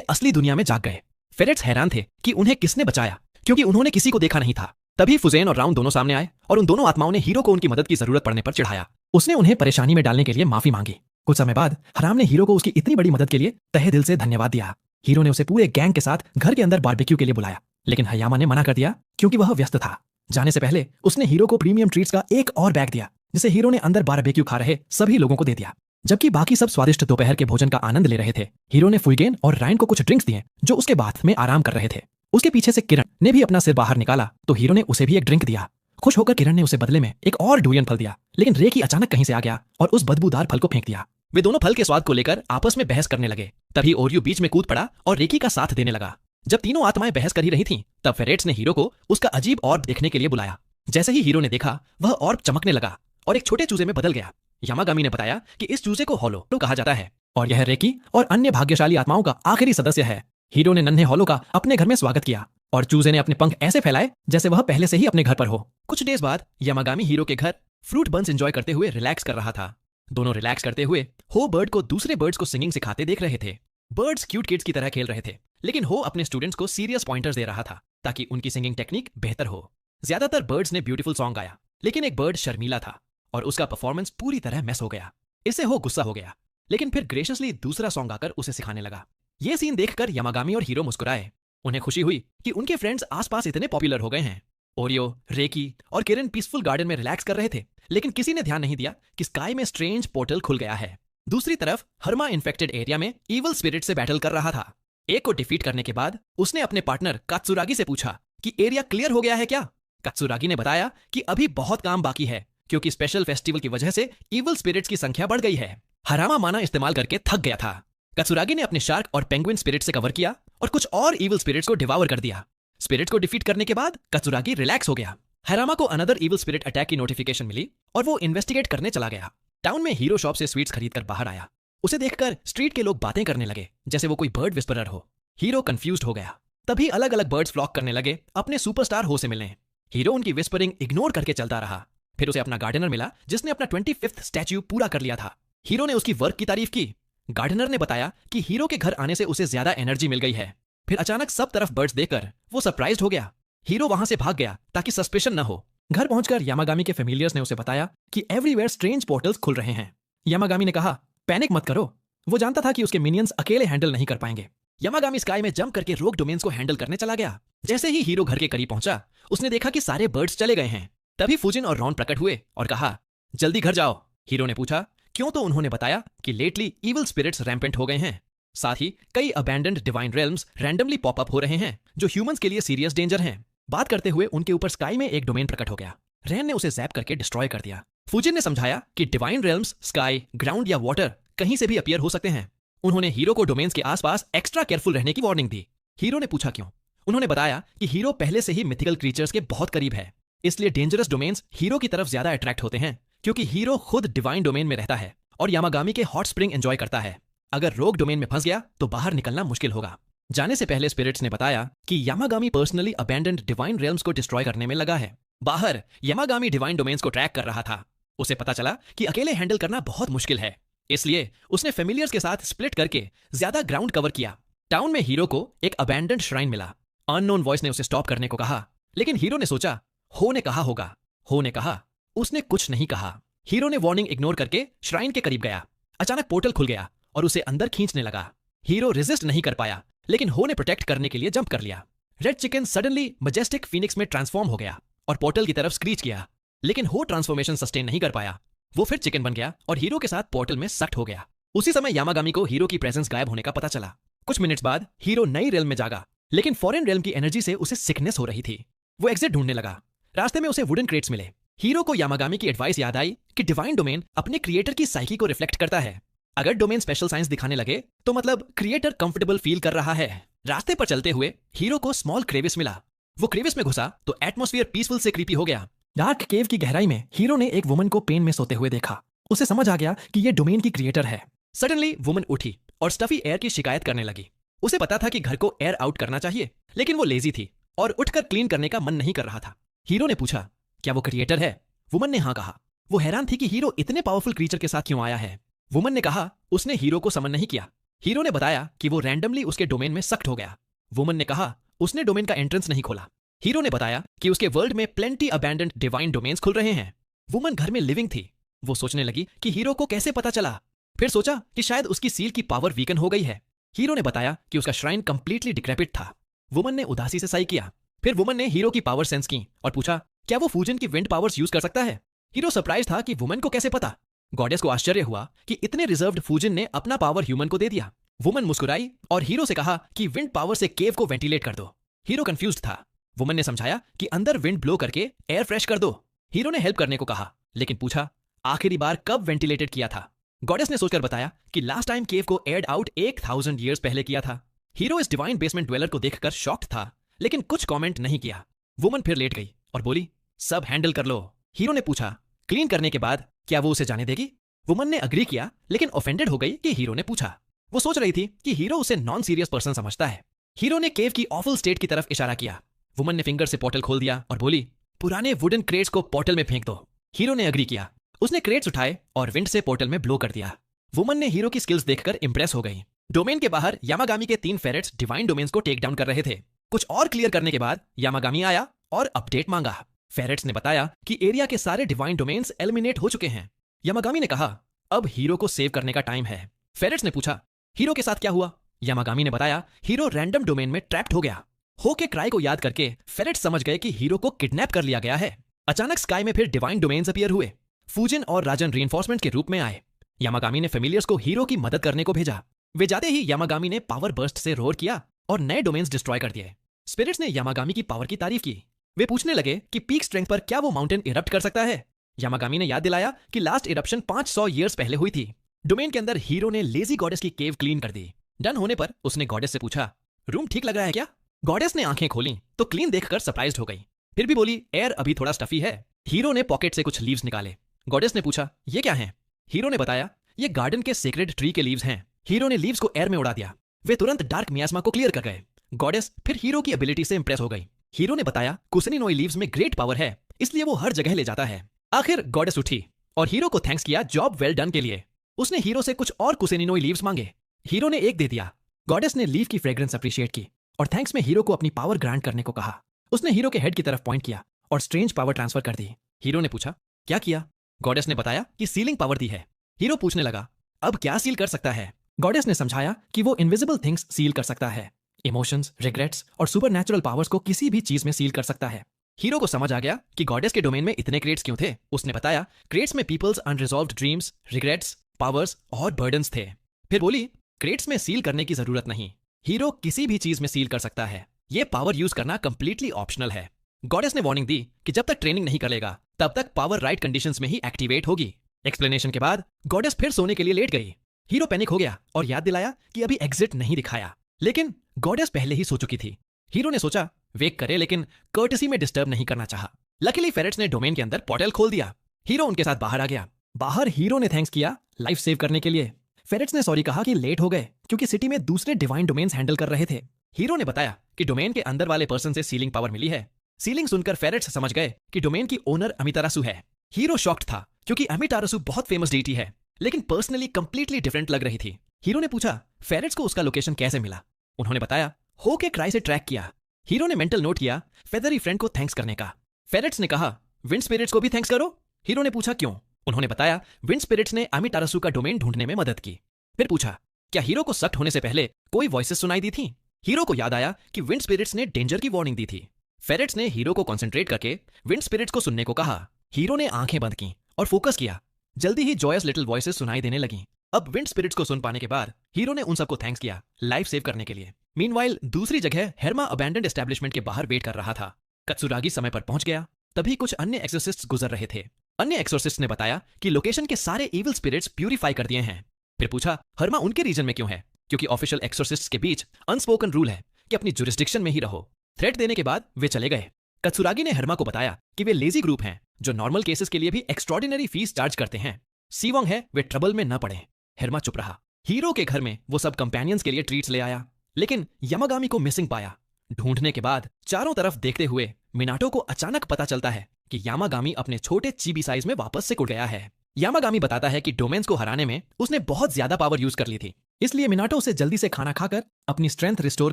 असली दुनिया में जाग गए। फेरेट्स हैरान थे कि उन्हें किसने बचाया, क्योंकि उन्होंने किसी को देखा नहीं था। तभी फुजेन और राउन दोनों सामने आए और उन दोनों आत्माओं ने हीरो को उनकी मदद की जरूरत पड़ने पर चिढ़ाया। उसने उन्हें परेशानी में डालने के लिए माफी मांगी। कुछ समय बाद हराम ने हीरो को उसकी इतनी बड़ी मदद के लिए तहे दिल से धन्यवाद दिया। हीरो ने उसे पूरे गैंग के साथ घर के अंदर बारबेक्यू के लिए बुलाया, लेकिन हयामा ने मना कर दिया क्योंकि वह व्यस्त था। जाने से पहले उसने हीरो को प्रीमियम ट्रीट्स का एक और बैग दिया, जिसे हीरो ने अंदर बारबेक्यू खा रहे सभी लोगों को दे दिया। जबकि बाकी सब स्वादिष्ट दोपहर के भोजन का आनंद ले रहे थे, हीरो ने फुइगेन और रायन को कुछ ड्रिंक्स दिए जो उसके बाथ में आराम कर रहे थे। उसके पीछे से किरण ने भी अपना सिर बाहर निकाला तो हीरो ने उसे भी एक ड्रिंक दिया। खुश होकर किरण ने उसे बदले में एक और डुरियन फल दिया, लेकिन रेकी अचानक कहीं से आ गया और उस बदबूदार फल को फेंक दिया। वे दोनों फल के स्वाद को लेकर आपस में बहस करने लगे। तभी ओरियो बीच में कूद पड़ा और रेकी का साथ देने लगा। जब तीनों आत्माएं बहस कर ही रही थीं, तब फेरेट्स ने हीरो को उसका अजीब ऑर्ब देखने के लिए बुलाया। जैसे ही हीरो ने देखा, वह ऑर्ब चमकने लगा और एक छोटे चूजे में बदल गया। यामागामी ने बताया कि इस चूजे को हॉलो कहा जाता है और यह रेकी और अन्य भाग्यशाली आत्माओं का आखिरी सदस्य है। हीरो ने नन्हे हॉलो का अपने घर में स्वागत किया और चूजे ने अपने पंख ऐसे फैलाए जैसे वह पहले से ही अपने घर पर हो। कुछ देर बाद यामागामी हीरो के घर फ्रूट बंस एंजॉय करते हुए रिलैक्स कर रहा था। दोनों रिलैक्स करते हुए हो बर्ड को दूसरे बर्ड्स को सिंगिंग सिखाते देख रहे थे। बर्ड्स क्यूट किड्स की तरह खेल रहे थे, लेकिन हो अपने स्टूडेंट्स को सीरियस पॉइंटर्स दे रहा था ताकि उनकी सिंगिंग टेक्निक बेहतर हो। ज्यादातर बर्ड्स ने ब्यूटीफुल सॉन्ग गाया, लेकिन एक बर्ड शर्मीला था और उसका परफॉर्मेंस पूरी तरह मिस हो गया। इससे हो गुस्सा हो गया, लेकिन फिर ग्रेशियसली दूसरा सॉन्ग गाकर उसे सिखाने लगा। ये सीन देखकर यामागामी और हीरो मुस्कुराए। उन्हें खुशी हुई कि उनके फ्रेंड्स आसपास इतने पॉपुलर हो गए हैं। ओरियो, रेकी और किरण पीसफुल गार्डन में रिलैक्स कर रहे थे, लेकिन किसी ने ध्यान नहीं दिया कि स्काई में स्ट्रेंज पोर्टल खुल गया है। दूसरी तरफ हरमा इन्फेक्टेड एरिया में इविल स्पिरिट से बैटल कर रहा था। एक को डिफीट करने के बाद उसने अपने पार्टनर कात्सुरागी से पूछा कि एरिया क्लियर हो गया है क्या। कात्सुरागी ने बताया कि अभी बहुत काम बाकी है, क्योंकि स्पेशल फेस्टिवल की वजह से इविल स्पिरिट्स की संख्या बढ़ गई है। हरामा माना इस्तेमाल करके थक गया था। कात्सुरागी ने अपने शार्क और पेंगुइन स्पिरिट से कवर किया और कुछ और इविल स्पिरिट्स को डिवावर कर दिया। स्पिरिट्स को डिफीट करने के बाद कात्सुरागी रिलैक्स हो गया। हरामा को अनदर इविल स्पिरिट अटैक की नोटिफिकेशन मिली और वो इन्वेस्टिगेट करने चला गया। टाउन में हीरो शॉप से स्वीट्स खरीदकर बाहर आया। उसे देखकर स्ट्रीट के लोग बातें करने लगे जैसे वो कोई बर्ड विस्परर हो। हीरो कंफ्यूज्ड हो गया। तभी अलग अलग बर्ड्स फ्लॉक करने लगे अपने सुपरस्टार हो से मिलने। हीरो उनकी विस्परिंग इग्नोर करके चलता रहा। फिर उसे अपना गार्डनर मिला जिसने अपना 25th स्टैच्यू पूरा कर लिया था। हीरो ने उसकी वर्क की तारीफ की। गार्डनर ने बताया कि हीरो के घर आने से उसे ज्यादा एनर्जी मिल गई है। फिर अचानक सब तरफ बर्ड्स देखकर वो सरप्राइज्ड हो गया। हीरो वहां से भाग गया ताकि सस्पेशन न हो। घर पहुंचकर यामागामी के फेमिलियर्स ने उसे बताया कि एवरीवेयर स्ट्रेंज पोर्टल्स खुल रहे हैं। यामागामी ने कहा, पैनिक मत करो, वो जानता था कि उसके मिनियंस अकेले हैंडल नहीं कर पाएंगे। यामागामी स्काई में जंप करके रोग डोमेन्स को हैंडल करने चला गया। जैसे ही हीरो घर के करीब पहुंचा, उसने देखा कि सारे बर्ड्स चले गए हैं। तभी फूजिन और रॉन प्रकट हुए और कहा, जल्दी घर जाओ। हीरो ने पूछा क्यों, तो उन्होंने बताया कि लेटली इविल स्पिरिट्स रैम्पेंट हो गए हैं। साथ ही कई abandoned divine realms randomly pop up हो रहे हैं जो ह्यूमंस के लिए सीरियस डेंजर हैं। बात करते हुए उनके ऊपर स्काई में एक डोमेन प्रकट हो गया। रैन ने उसे जैप करके डिस्ट्रॉय कर दिया। फूजिन ने समझाया कि डिवाइन रेल्म्स स्काई, ग्राउंड या वाटर कहीं से भी अपीयर हो सकते हैं। उन्होंने हीरो को डोमेन्स के आसपास एक्स्ट्रा केयरफुल रहने की वार्निंग दी। हीरो ने पूछा क्यों। उन्होंने बताया कि हीरो पहले से ही मिथिकल क्रीचर्स के बहुत करीब है, इसलिए डेंजरस डोमेन्स हीरो की तरफ ज्यादा अट्रैक्ट होते हैं, क्योंकि हीरो खुद डिवाइन डोमेन में रहता है और यामागामी के हॉट स्प्रिंग एंजॉय करता है। अगर रोग डोमेन में फंस गया तो बाहर निकलना मुश्किल होगा। जाने से पहले स्पिरिट्स ने बताया कि Yamagami personally abandoned divine realms को डिस्ट्रॉय करने में लगा है। बाहर यामागामी डिवाइन डोमेन्स को ट्रैक कर रहा था। उसे पता चला कि अकेले हैंडल करना बहुत मुश्किल है, इसलिए उसने फेमिलियर्स के साथ स्प्लिट करके ज्यादा ग्राउंड कवर किया। टाउन में हीरो को एक अबैंडन्ड श्राइन मिला। अननोन वॉइस ने उसे स्टॉप करने को कहा, लेकिन हीरो ने सोचा हो ने कहा होगा। हो ने कहा, उसने कुछ नहीं कहा। हीरो ने वार्निंग इग्नोर करके श्राइन के करीब गया। अचानक पोर्टल खुल गया और उसे अंदर खींचने लगा। हीरो रेजिस्ट नहीं कर पाया, लेकिन हो ने प्रोटेक्ट करने के लिए जंप कर लिया। Red chicken suddenly majestic Phoenix में ट्रांसफॉर्म हो गया और पोर्टल की तरफ स्क्रीच किया, लेकिन हो ट्रांसफॉर्मेशन सस्टेन नहीं कर पाया। वो फिर चिकन बन गया और हीरो के साथ पोर्टल में सख्त हो गया। उसी समय यामागामी को हीरो की प्रेजेंस गायब होने का पता चला। कुछ मिनट्स बाद हीरो नई रेल्म में जागा, लेकिन फॉरेन रेल्म की एनर्जी से उसे सिकनेस हो रही थी। वो एग्जिट ढूंढने लगा। रास्ते में उसे वुडन क्रेट्स मिले। हीरो को यामागामी की एडवाइस याद आई कि डिवाइन डोमेन अपने क्रिएटर की साइकी को रिफ्लेक्ट करता है। अगर डोमेन स्पेशल साइंस दिखाने लगे तो मतलब क्रिएटर कंफर्टेबल फील कर रहा है। रास्ते पर चलते हुए हीरो को स्मॉल क्रेविस मिला। वो क्रेविस में घुसा तो एटमॉस्फेयर पीसफुल से क्रीपी हो गया। डार्क केव की गहराई में हीरो ने एक वुमन को पेन में सोते हुए देखा। उसे समझ आ गया कि ये डोमेन की क्रिएटर है। सडनली वुमन उठी और स्टफी एयर की शिकायत करने लगी। उसे पता था कि घर को एयर आउट करना चाहिए, लेकिन वो लेजी थी और उठकर क्लीन करने का मन नहीं कर रहा था। हीरो ने पूछा क्या वो क्रिएटर है। वुमन ने हाँ कहा। वो हैरान थी कि हीरो इतने पावरफुल क्रीचर के साथ क्यों आया है। वुमन ने कहा उसने हीरो को समन नहीं किया। हीरो ने बताया कि वो रैंडमली उसके डोमेन में सख्त हो गया। वुमन ने कहा उसने डोमेन का एंट्रेंस नहीं खोला। हीरो ने बताया कि उसके वर्ल्ड में प्लेंटी अबैंडन्ड डिवाइन डोमेन्स खुल रहे हैं। वुमन घर में लिविंग थी। वो सोचने लगी कि हीरो को कैसे पता चला। फिर सोचा कि शायद उसकी सील की पावर वीकन हो गई है। हीरो ने बताया कि उसका श्राइन कंप्लीटली डिक्रेपिट था। वुमन ने उदासी से साई किया। फिर वुमन ने हीरो की पावर सेंस की और पूछा क्या वो फूजन की विंड पावर्स यूज कर सकता है। हीरो सरप्राइज था कि वुमन को कैसे पता। गॉडेस को आश्चर्य हुआ कि इतने रिजर्व्ड फूजन ने अपना पावर ह्यूमन को दे दिया। वुमन मुस्कुराई और हीरो से कहा कि विंड पावर से केव को वेंटिलेट कर दो। हीरो कंफ्यूज्ड था। वुमन ने समझाया कि अंदर विंड ब्लो करके एयर फ्रेश कर दो। हीरो ने हेल्प करने को कहा, लेकिन पूछा आखिरी बार कब वेंटिलेटेड किया था। गॉडेस ने सोचकर बताया कि लास्ट टाइम केव को एयर्ड आउट 1000 ईयर्स पहले किया था। हीरो इस डिवाइन बेसमेंट ड्वेलर को देखकर शॉक्ड था, लेकिन कुछ कमेंट नहीं किया। वुमन फिर लेट गई और बोली सब हैंडल कर लो। हीरो ने पूछा क्लीन करने के बाद क्या वो उसे जाने देगी। वुमन ने अग्री किया, लेकिन ऑफेंडेड हो गई कि हीरो ने पूछा। वो सोच रही थी कि हीरो उसे नॉन सीरियस पर्सन समझता है। हीरो ने केव की ऑफल स्टेट की तरफ इशारा किया। वुमन ने फिंगर से पोर्टल खोल दिया और बोली पुराने वुडन क्रेट्स को पोर्टल में फेंक दो। हीरो ने अग्री किया। उसने क्रेट्स उठाए और विंड से पोर्टल में ब्लो कर दिया। वुमन ने हीरो की स्किल्स देखकर इंप्रेस हो गई। डोमेन के बाहर यामागामी के 3 फेरेट्स डिवाइन डोमेन्स को टेक डाउन कर रहे थे। कुछ और क्लियर करने के बाद यामागामी आया और अपडेट मांगा। फेरेट्स ने बताया कि एरिया के सारे डिवाइन डोमेन्स एलिमिनेट हो चुके हैं। यामागामी ने कहा अब हीरो को सेव करने का टाइम है। फेरेट्स ने पूछा हीरो के साथ क्या हुआ। यामागामी ने बताया हीरो रैंडम डोमेन में ट्रैप्ड हो गया। हो के क्राई को याद करके फेरेट्स समझ गए कि हीरो को किडनैप कर लिया गया है। अचानक स्काई में फिर डिवाइन डोमेन्स अपीयर हुए। फूजिन और राजन रीइंफोर्समेंट के रूप में आए। यामागामी ने फेमिलियर्स को हीरो की मदद करने को भेजा। वे जाते ही यामागामी ने पावर बर्स्ट से रोर किया और नए डोमेन्स डिस्ट्रॉय कर दिए। स्पिरिट्स ने यामागामी की पावर की तारीफ की। वे पूछने लगे कि पीक स्ट्रेंथ पर क्या वो माउंटेन इरप्ट कर सकता है। यामागामी ने याद दिलाया कि लास्ट इरप्शन 500 ईयर्स पहले हुई थी। डोमेन के अंदर हीरो ने लेजी गॉडेस की केव क्लीन कर दी। डन होने पर उसने गॉडेस से पूछा रूम ठीक लग रहा है क्या। गॉडेस ने आंखें खोली तो क्लीन देखकर सरप्राइज्ड हो गई। फिर भी बोली एयर अभी थोड़ा स्टफी है। हीरो ने पॉकेट से कुछ लीव्स निकाले। गॉडेस ने पूछा ये क्या है। हीरो ने बताया ये गार्डन के सेक्रेड ट्री के लीव्स हैं। हीरो ने लीव्स को एयर में उड़ा दिया। वे तुरंत डार्क मियास्मा को क्लियर कर गए। गॉडेस फिर हीरो की एबिलिटी से इंप्रेस हो गई। हीरो ने बताया कुसनिनोई लीव्स में ग्रेट पावर है, इसलिए वो हर जगह ले जाता है। आखिर गॉडेस उठी और हीरो को थैंक्स किया जॉब वेल डन के लिए। उसने हीरो से कुछ और कुसनिनोई लीव्स मांगे। हीरो ने एक दे दिया। गॉडेस ने लीव की फ्रेग्रेंस अप्रिशिएट की और थैंक्स में हीरो को अपनी पावर ग्रांट करने को कहा। उसने हीरो के हेड की तरफ पॉइंट किया और स्ट्रेंज पावर ट्रांसफर कर दी। हीरो ने पूछा क्या किया। गॉडेस ने बताया कि सीलिंग पावर दी है। हीरो पूछने लगा अब क्या सील कर सकता है। गॉडेस ने समझाया कि वो इनविजिबल थिंग्स सील कर सकता है, इमोशंस, रिग्रेट्स और सुपरनैचुरल पावर्स को किसी भी चीज में सील कर सकता है। हीरो को समझ आ गया कि गॉडेस के डोमेन में इतने क्रेट्स क्यों थे। उसने बताया क्रेट्स में peoples unresolved dreams, regrets, powers और बर्डन्स थे। फिर बोली क्रेट्स में सील करने की जरूरत नहीं, हीरो किसी भी चीज में सील कर सकता है, ये पावर यूज करना कंप्लीटली ऑप्शनल है। गॉडेस ने वार्निंग दी कि जब तक ट्रेनिंग नहीं कर लेगा तब तक पावर राइट कंडीशंस में ही एक्टिवेट होगी। एक्सप्लेनेशन के बाद गॉडेस फिर सोने के लिए लेट गई। हीरो पैनिक हो गया और याद दिलाया कि अभी एग्जिट नहीं दिखाया, लेकिन गॉडेस पहले ही सो चुकी थी। हीरो ने सोचा वेक करे, लेकिन कर्टसी में डिस्टर्ब नहीं करना चाहा। लकीली फेरेट्स ने डोमेन के अंदर पोर्टल खोल दिया। हीरो उनके साथ बाहर आ गया। बाहर हीरो ने थैंक्स किया लाइफ सेव करने के लिए। फेरेट्स ने सॉरी कहा कि लेट हो गए क्योंकि सिटी में दूसरे डिवाइन डोमेन्स हैंडल कर रहे थे। हीरो ने बताया कि डोमेन के अंदर वाले पर्सन से सीलिंग पावर मिली है। सीलिंग सुनकर फेरेट्स समझ गए कि डोमेन की ओनर अमितारासु है। हीरो शॉक्ड था क्योंकि अमितारासु बहुत फेमस डीटी है, लेकिन पर्सनली कंप्लीटली डिफरेंट लग रही थी। हीरो ने पूछा फेरेट्स को उसका लोकेशन कैसे मिला। उन्होंने बताया हो के क्राई से ट्रैक किया। हीरो ने मेंटल नोट किया फेदरी फ्रेंड को थैंक्स करने का। फेरेट्स ने कहा विंड स्पिरिट्स को भी थैंक्स करो। हीरो ने पूछा क्यों। उन्होंने बताया विंड स्पिरिट्स ने अमितारासु का डोमेन ढूंढने में मदद की। फिर पूछा क्या हीरो को सख्त होने से पहले कोई वॉइसेस सुनाई दी थी। हीरो को याद आया कि विंड स्पिरिट्स ने डेंजर की वार्निंग दी थी। फेरेट्स ने हीरो को कंसंट्रेट करके विंड स्पिरिट्स को सुनने को कहा। हीरो ने आंखें बंद की और फोकस किया। जल्दी ही जॉयस लिटिल वॉइसेस सुनाई देने लगी। अब विंड स्पिरिट्स को सुन पाने के बाद हीरो ने उन सबको थैंक्स किया लाइफ सेव करने के लिए। मीनवाइल दूसरी जगह हेरमा अबैंडन्ड एस्टेब्लिशमेंट के बाहर वेट कर रहा था। कत्सुरागी समय पर पहुंच गया। तभी कुछ अन्य एक्सोर्सिस्ट्स गुजर रहे थे। अन्य एक्सोर्सिस्ट्स ने बताया कि लोकेशन के सारे इविल स्पिरिट्स प्यूरिफाई कर दिए हैं। फिर पूछा हर्मा उनके रीजन में क्यों है, क्योंकि ऑफिशियल एक्सोर्सिस्ट्स के बीच अनस्पोकन रूल है कि अपनी जुरिस्डिक्शन में ही रहो। थ्रेट देने के बाद वे चले गए। कत्सुरागी ने हर्मा को बताया कि वे लेजी ग्रुप हैं जो नॉर्मल केसेस के लिए भी एक्स्ट्रॉर्डिनरी फीस चार्ज करते हैं। सीवोंग है वे ट्रबल में न पड़े। हर्मा चुप रहा। हीरो के घर में वो सब कंपेनियंस के लिए ट्रीट्स ले आया, लेकिन यामागामी को मिसिंग पाया। ढूंढने के बाद चारों तरफ देखते हुए मिनाटो को अचानक पता चलता है कि यामागामी अपने छोटे चीबी साइज में वापस से कुड़ गया है। यामागामी बताता है कि डोमेन्स को हराने में उसने बहुत ज्यादा पावर यूज कर ली थी, इसलिए मिनाटो उसे जल्दी से खाना खाकर अपनी स्ट्रेंथ रिस्टोर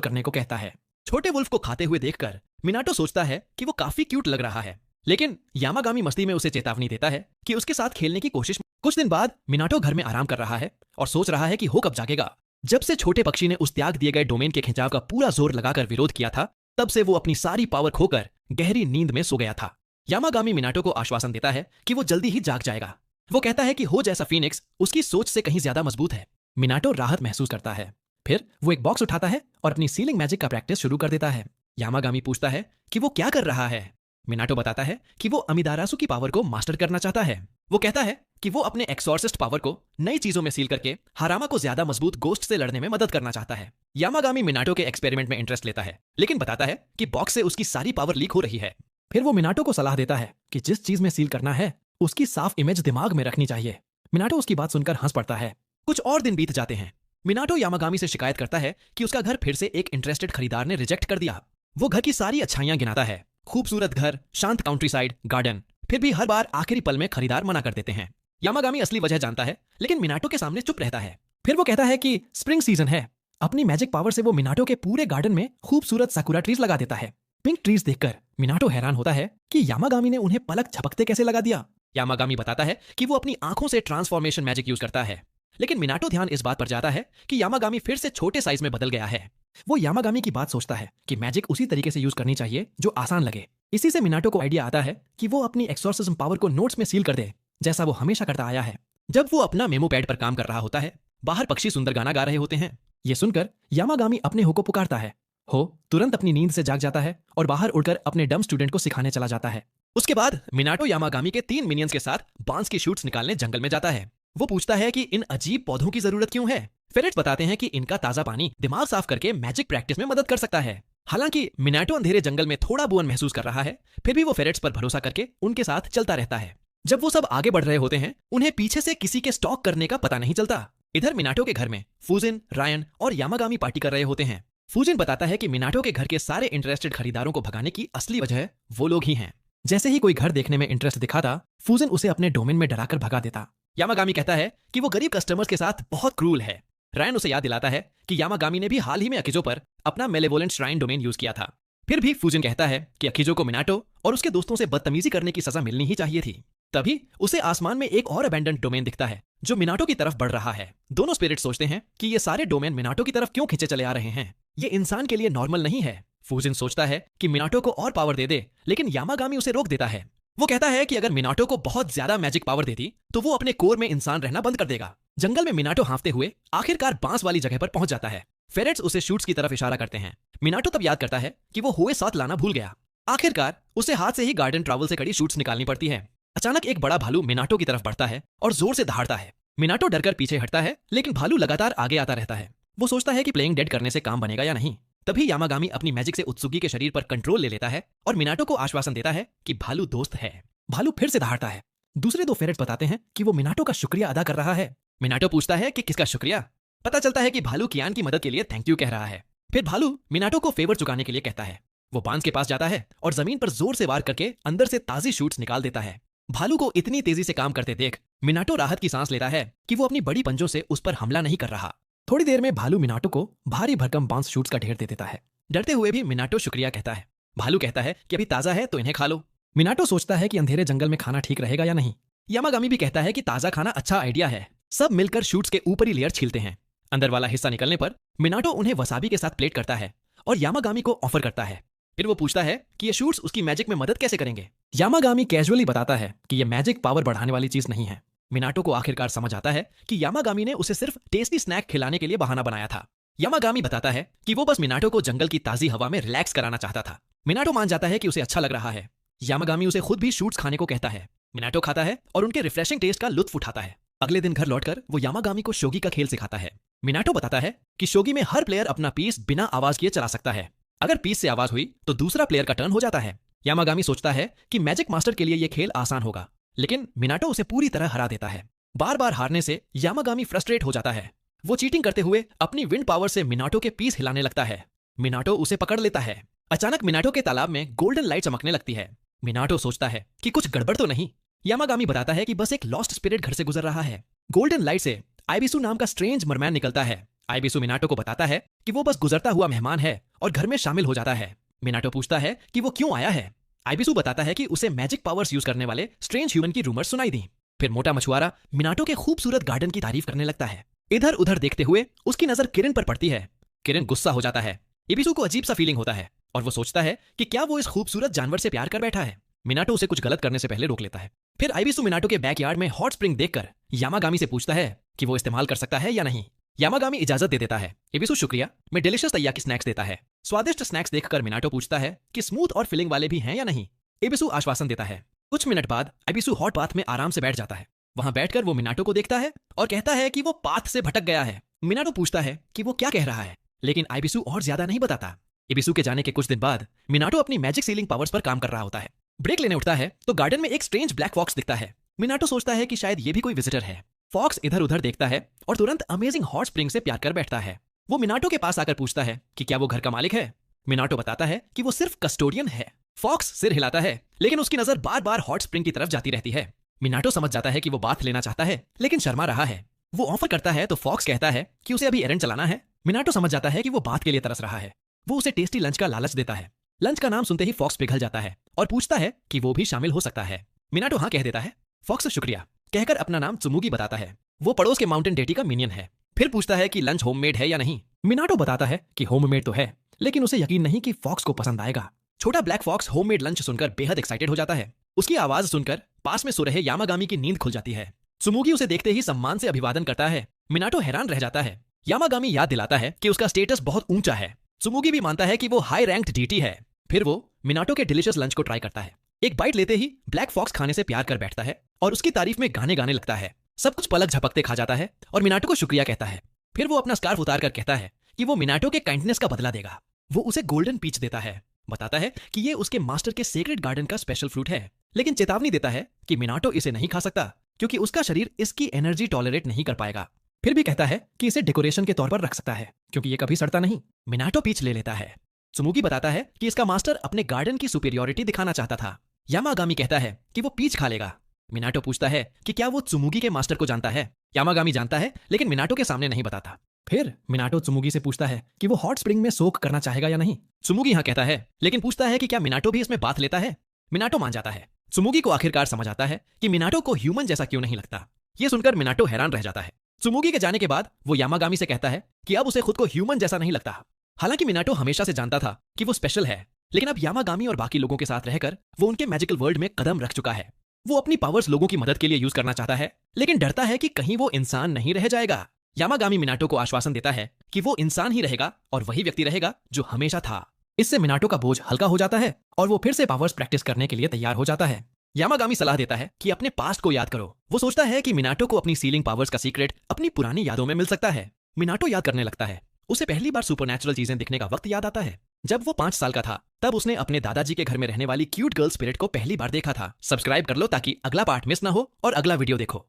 करने को कहता है। छोटे वुल्फ को खाते हुए देखकर मिनाटो सोचता है कि वो काफी क्यूट लग रहा है, लेकिन यामागामी मस्ती में उसे चेतावनी देता है कि उसके साथ खेलने की कोशिश। कुछ दिन बाद मिनाटो घर में आराम कर रहा है और सोच रहा है कि हो कब जागेगा। जब से छोटे पक्षी ने उस त्याग दिए गए डोमेन के खिंचाव का पूरा जोर लगाकर विरोध किया था, तब से वो अपनी सारी पावर खोकर गहरी नींद में सो गया था। यामागामी मिनाटो को आश्वासन देता है कि वो जल्दी ही जाग जाएगा। वो कहता है कि हो जैसा फीनिक्स उसकी सोच से कहीं ज्यादा मजबूत है। मिनाटो राहत महसूस करता है। फिर वो एक बॉक्स उठाता है और अपनी सीलिंग मैजिक का प्रैक्टिस शुरू कर देता है। यामागामी पूछता है कि वो क्या कर रहा है। मिनाटो बताता है कि वो अमिदारासु की पावर को मास्टर करना चाहता है। वो कहता है कि वो अपने एक्सॉर्सिस्ट पावर को नई चीजों में सील करके हारामा को ज्यादा मजबूत गोस्ट से लड़ने में मदद करना चाहता है। यामागामी मिनाटो के एक्सपेरिमेंट में इंटरेस्ट लेता है, लेकिन बताता है कि बॉक्स से उसकी सारी पावर लीक हो रही है। फिर वो मिनाटो को सलाह देता है कि जिस चीज में सील करना है उसकी साफ इमेज दिमाग में रखनी चाहिए। मिनाटो उसकी बात सुनकर हंस पड़ता है। कुछ और दिन बीत जाते हैं। मिनाटो यामागामी से शिकायत करता है कि उसका घर फिर से एक इंटरेस्टेड खरीदार ने रिजेक्ट कर दिया। वो घर की सारी अच्छाइयां गिनाता है, खूबसूरत घर, शांत काउंट्रीसाइड, गार्डन, फिर भी हर बार आखिरी पल में खरीदार मना कर देते हैं। यामागामी असली वजह जानता है, लेकिन मिनाटो के सामने चुप रहता है। फिर वो कहता है कि स्प्रिंग सीजन है। अपनी मैजिक पावर से वो मिनाटो के पूरे गार्डन में खूबसूरत साकुरा ट्रीज लगा देता है। पिंक ट्रीज देखकर मिनाटो हैरान होता है कि यामागामी ने उन्हें पलक झपकते कैसे लगा दिया। यामागामी बताता है कि वो अपनी आंखों से ट्रांसफॉर्मेशन मैजिक यूज करता है, लेकिन मिनाटो ध्यान इस बात पर जाता है कि यामागामी फिर से छोटे साइज में बदल गया है। वो यामागामी की बात सोचता है कि मैजिक उसी तरीके से यूज करनी चाहिए जो आसान लगे। इसी से मिनाटो को आइडिया आता है कि वो अपनी एक्सॉर्सिज्म पावर को नोट्स में सील कर दे, जैसा वो हमेशा करता आया है। जब वो अपना मेमो पैड पर काम कर रहा होता है, बाहर पक्षी सुंदर गाना गा रहे होते हैं। ये सुनकर यामागामी अपने हो को पुकारता है। हो तुरंत अपनी नींद से जाग जाता है और बाहर उड़कर अपने डम स्टूडेंट को सिखाने चला जाता है। उसके बाद मिनाटो यामागामी के 3 मिनियंस के साथ बांस की शूट्स निकालने जंगल में जाता है। वो पूछता है कि इन अजीब पौधों की जरूरत क्यों है। फेरेट्स बताते हैं कि इनका ताजा पानी दिमाग साफ करके मैजिक प्रैक्टिस में मदद कर सकता है। हालांकि मिनाटो अंधेरे जंगल में थोड़ा बुअन महसूस कर रहा है, फिर भी वो फेरेट्स पर भरोसा करके उनके साथ चलता रहता है। जब वो सब आगे बढ़ रहे होते हैं, उन्हें पीछे से किसी के स्टॉक करने का पता नहीं चलता। इधर मिनाटो के घर में फूजिन, रायन और यामागामी पार्टी कर रहे होते हैं। फूजिन बताता है कि मिनाटो के घर के सारे इंटरेस्टेड खरीदारों को भगाने की असली वजह वो लोग ही हैं। जैसे ही कोई घर देखने में इंटरेस्ट दिखाता, फूजिन उसे अपने डोमेन में डराकर भगा देता। यामागामी कहता है कि वो गरीब कस्टमर्स के साथ बहुत क्रूल है। रायन उसे याद दिलाता है कि यामागामी ने भी हाल ही में अकिजो पर अपना मेलेवोलेंट श्राइन डोमेन यूज किया था। फिर भी फूजिन कहता है कि अकिजो को मिनाटो और उसके दोस्तों से बदतमीजी करने की सजा मिलनी ही चाहिए थी। तभी उसे आसमान में एक और अबैंडन्ड डोमेन दिखता है जो मिनाटो की तरफ बढ़ रहा है। दोनों स्पिरिट सोचते हैं कि ये सारे डोमेन मिनाटो की तरफ क्यों खींचे चले आ रहे हैं, ये इंसान के लिए नॉर्मल नहीं है। फूजिन सोचता है कि मिनाटो को और पावर दे दे, लेकिन यामागामी उसे रोक देता है। वो कहता है कि अगर मिनाटो को बहुत ज्यादा मैजिक पावर देती तो वो अपने कोर में इंसान रहना बंद कर देगा। जंगल में मिनाटो हाँफते हुए आखिरकार बांस वाली जगह पर पहुंच जाता है। फेरेट्स उसे शूट्स की तरफ इशारा करते हैं। मिनाटो तब याद करता है कि वो हुए साथ लाना भूल गया। आखिरकार उसे हाथ से ही गार्डन ट्रैवल से कड़ी शूट्स निकालनी पड़ती है। अचानक एक बड़ा भालू मिनाटो की तरफ बढ़ता है और जोर से दहाड़ता है। मिनाटो डरकर पीछे हटता है, लेकिन भालू लगातार आगे आता रहता है। वो सोचता है कि प्लेइंग डेड करने से काम बनेगा या नहीं। तभी यामागामी अपनी मैजिक से उत्सुगी के शरीर पर कंट्रोल ले लेता है और मिनाटो को आश्वासन देता है कि भालू दोस्त है। भालू फिर से दहाड़ता है। दूसरे दो फेरेट्स बताते हैं कि वो मिनाटो का शुक्रिया अदा कर रहा है। मिनाटो पूछता है कि किसका शुक्रिया। पता चलता है कि भालू कियान की मदद के लिए थैंक यू कह रहा है। फिर भालू मिनाटो को फेवर चुकाने के लिए कहता है। वो बांस के पास जाता है और जमीन पर जोर से वार करके अंदर से ताजी शूट्स निकाल देता है। भालू को इतनी तेजी से काम करते देख मिनाटो राहत की सांस लेता है कि वो अपनी बड़ी पंजों से उस पर हमला नहीं कर रहा। थोड़ी देर में भालू मिनाटो को भारी भरकम बांस शूट्स का ढेर दे देता है। डरते हुए भी मिनाटो शुक्रिया कहता है। भालू कहता है कि अभी ताजा है तो इन्हें खा लो। मिनाटो सोचता है कि अंधेरे जंगल में खाना ठीक रहेगा या नहीं। यामागामी भी कहता है कि ताजा खाना अच्छा आइडिया है। सब मिलकर शूट्स के ऊपरी लेयर छीलते हैं। अंदर वाला हिस्सा निकलने पर मिनाटो उन्हें वसाबी के साथ प्लेट करता है और यामागामी को ऑफर करता है। फिर वो पूछता है कि ये शूट्स उसकी मैजिक में मदद कैसे करेंगे। यामागामी कैजुअली बताता है कि ये मैजिक पावर बढ़ाने वाली चीज नहीं है। मिनाटो को आखिरकार समझ आता है कि यामागामी ने उसे सिर्फ टेस्टी स्नैक खिलाने के लिए बहाना बनाया था। यामागामी बताता है कि वो बस मिनाटो को जंगल की ताजी हवा में रिलैक्स कराना चाहता था। मिनाटो मान जाता है कि उसे अच्छा लग रहा है। यामागामी उसे खुद भी शूट्स खाने को कहता है। मिनाटो खाता है और उनके रिफ्रेशिंग टेस्ट का लुत्फ उठाता है। अगले दिन घर लौटकर वो यामागामी को शोगी का खेल सिखाता है। मिनाटो बताता है कि शोगी में हर प्लेयर अपना पीस बिना आवाज किए चला सकता है। अगर पीस से आवाज हुई तो दूसरा प्लेयर का टर्न हो जाता है। यामागामी सोचता है कि मैजिक मास्टर के लिए यह खेल आसान होगा, लेकिन मिनाटो उसे पूरी तरह हरा देता है। बार बार हारने से यामागामी फ्रस्ट्रेट हो जाता है। वो चीटिंग करते हुए अपनी विंड पावर से मिनाटो के पीस हिलाने लगता है। मिनाटो उसे पकड़ लेता है। अचानक मिनाटो के तालाब में गोल्डन लाइट चमकने लगती है। मिनाटो सोचता है कि कुछ गड़बड़ तो नहीं। यामागामी बताता है कि बस एक लॉस्ट स्पिरिट घर से गुजर रहा है। गोल्डन लाइट से आइबिसु नाम का स्ट्रेंज मरमैन निकलता है। आइबिसु मिनाटो को बताता है कि वो बस गुजरता हुआ मेहमान है और घर में शामिल हो जाता है। मिनाटो पूछता है कि वो क्यों आया है। आइबिसु बताता है कि उसे मैजिक पावर्स यूज करने वाले स्ट्रेंज ह्यूमन की रूमर सुनाई दी। फिर मोटा मछुआरा मिनाटो के खूबसूरत गार्डन की तारीफ करने लगता है। इधर उधर देखते हुए उसकी नजर किरण पर पड़ती है। किरण गुस्सा हो जाता है। इबिसु को अजीब सा फीलिंग होता है और वो सोचता है कि क्या वो इस खूबसूरत जानवर से प्यार कर बैठा है। मिनाटो उसे कुछ गलत करने से पहले रोक लेता है। फिर आइबिसु मिनाटो के बैकयार्ड में हॉट स्प्रिंग देखकर यामागामी से पूछता है कि वो इस्तेमाल कर सकता है या नहीं। यामागामी इजाजत दे देता है। इबिसु शुक्रिया में डिलिशियस तैयाकी स्नैक्स देता है। स्वादिष्ट स्नैक्स देखकर मिनाटो पूछता है कि स्मूथ और फिलिंग वाले भी हैं या नहीं। इबिसु आश्वासन देता है। कुछ मिनट बाद आइबिसु हॉट बाथ में आराम से बैठ जाता है। वहां बैठकर वो मिनाटो को देखता है और कहता है कि वो पाथ से भटक गया है। मिनाटो पूछता है कि वो क्या कह रहा है, लेकिन आइबिसु और ज्यादा नहीं बताता। इबिसु के जाने के कुछ दिन बाद मिनाटो अपनी मैजिक सीलिंग पावर्स पर काम कर रहा होता है। ब्रेक लेने उठता है तो गार्डन में एक स्ट्रेंज ब्लैक फॉक्स दिखता है। मिनाटो सोचता है कि शायद ये भी कोई विजिटर है। फॉक्स इधर उधर देखता है और तुरंत अमेजिंग हॉट स्प्रिंग से प्यार कर बैठता है। वो मिनाटो के पास आकर पूछता है कि क्या वो घर का मालिक है। मिनाटो बताता है कि वो सिर्फ कस्टोडियन है। फॉक्स सिर हिलाता है, लेकिन उसकी नजर बार बार हॉट स्प्रिंग की तरफ जाती रहती है। मिनाटो समझ जाता है कि वो बाथ लेना चाहता है, लेकिन शर्मा रहा है। वो ऑफर करता है तो फॉक्स कहता है कि उसे अभी एरंड चलाना है। मिनाटो समझ जाता है कि वो बाथ के लिए तरस रहा है। वो उसे टेस्टी लंच का लालच देता है। लंच का नाम सुनते ही फॉक्स पिघल जाता है और पूछता है कि वो भी शामिल हो सकता है। मिनाटो हाँ कह देता है। फॉक्स शुक्रिया कहकर अपना नाम त्सुमुगी बताता है। वो पड़ोस के माउंटेन डेटी का मिनियन है। फिर पूछता है कि लंच होममेड है या नहीं। मिनाटो बताता है कि होममेड तो है, लेकिन उसे यकीन नहीं कि फॉक्स को पसंद आएगा। छोटा ब्लैक फॉक्स होममेड लंच सुनकर बेहद एक्साइटेड हो जाता है। उसकी आवाज सुनकर पास में सो रहे यामागामी की नींद खुल जाती है। त्सुमुगी उसे देखते ही सम्मान से अभिवादन करता है। मिनाटो हैरान रह जाता है। यामागामी याद दिलाता है कि उसका स्टेटस बहुत ऊंचा है। त्सुमुगी भी मानता है कि वो हाई रैंक्ड डीटी है। फिर वो मिनाटो के डिलीशियस लंच को ट्राई करता है। एक बाइट लेते ही ब्लैक फॉक्स खाने से प्यार कर बैठता है और उसकी तारीफ में गाने गाने लगता है। सब कुछ पलक झपकते खा जाता है और मिनाटो को शुक्रिया कहता है। फिर वो अपना स्कार्फ उतार कर कहता है कि वो मिनाटो के काइंडनेस का बदला देगा। वो उसे गोल्डन पीच देता है। बताता है कि ये उसके मास्टर के सेक्रेड गार्डन का स्पेशल फ्रूट है, लेकिन चेतावनी देता है कि मिनाटो इसे नहीं खा सकता क्योंकि उसका शरीर इसकी एनर्जी टॉलरेट नहीं कर पाएगा। फिर भी कहता है कि इसे डेकोरेशन के तौर पर रख सकता है क्योंकि ये कभी सड़ता नहीं। मिनाटो पीच ले लेता है। त्सुमुगी बताता है कि इसका मास्टर अपने गार्डन की सुपीरियोरिटी दिखाना चाहता था। यामागामी कहता है कि वो पीच खा लेगा। मिनाटो पूछता है कि क्या वो त्सुमुगी के मास्टर को जानता है। यामागामी जानता है, लेकिन मिनाटो के सामने नहीं बताता। फिर मिनाटो त्सुमुगी से पूछता है कि वो हॉट स्प्रिंग में सोक करना चाहेगा या नहीं। त्सुमुगी हाँ कहता है, लेकिन पूछता है कि क्या मिनाटो भी इसमें बाथ लेता है। मिनाटो मान जाता है। त्सुमुगी को आखिरकार समझ आता है कि मिनाटो को ह्यूमन जैसा क्यों नहीं लगता। ये सुनकर मिनाटो हैरान रह जाता है। त्सुमुगी के जाने के बाद वो यामागामी से कहता है कि अब उसे खुद को ह्यूमन जैसा नहीं लगता। हालांकि मिनाटो हमेशा से जानता था कि वो स्पेशल है, लेकिन अब यामागामी और बाकी लोगों के साथ रहकर वो उनके मैजिकल वर्ल्ड में कदम रख चुका है। वो अपनी पावर्स लोगों की मदद के लिए यूज करना चाहता है, लेकिन डरता है कि कहीं वो इंसान नहीं रह जाएगा। यामागामी मिनाटो को आश्वासन देता है कि वो इंसान ही रहेगा और वही व्यक्ति रहेगा जो हमेशा था। इससे मिनाटो का बोझ हल्का हो जाता है और वो फिर से पावर्स प्रैक्टिस करने के लिए तैयार हो जाता है। यामागामी सलाह देता है कि अपने पास्ट को याद करो। वो सोचता है कि मिनाटो को अपनी सीलिंग पावर्स का सीक्रेट अपनी पुरानी यादों में मिल सकता है। मिनाटो याद करने लगता है। उसे पहली बार सुपरनैचुरल चीजें दिखने का वक्त याद आता है। जब वो 5 साल का था तब उसने अपने दादाजी के घर में रहने वाली क्यूट गर्ल स्पिरिट को पहली बार देखा था। सब्सक्राइब कर लो ताकि अगला पार्ट मिस ना हो और अगला वीडियो देखो।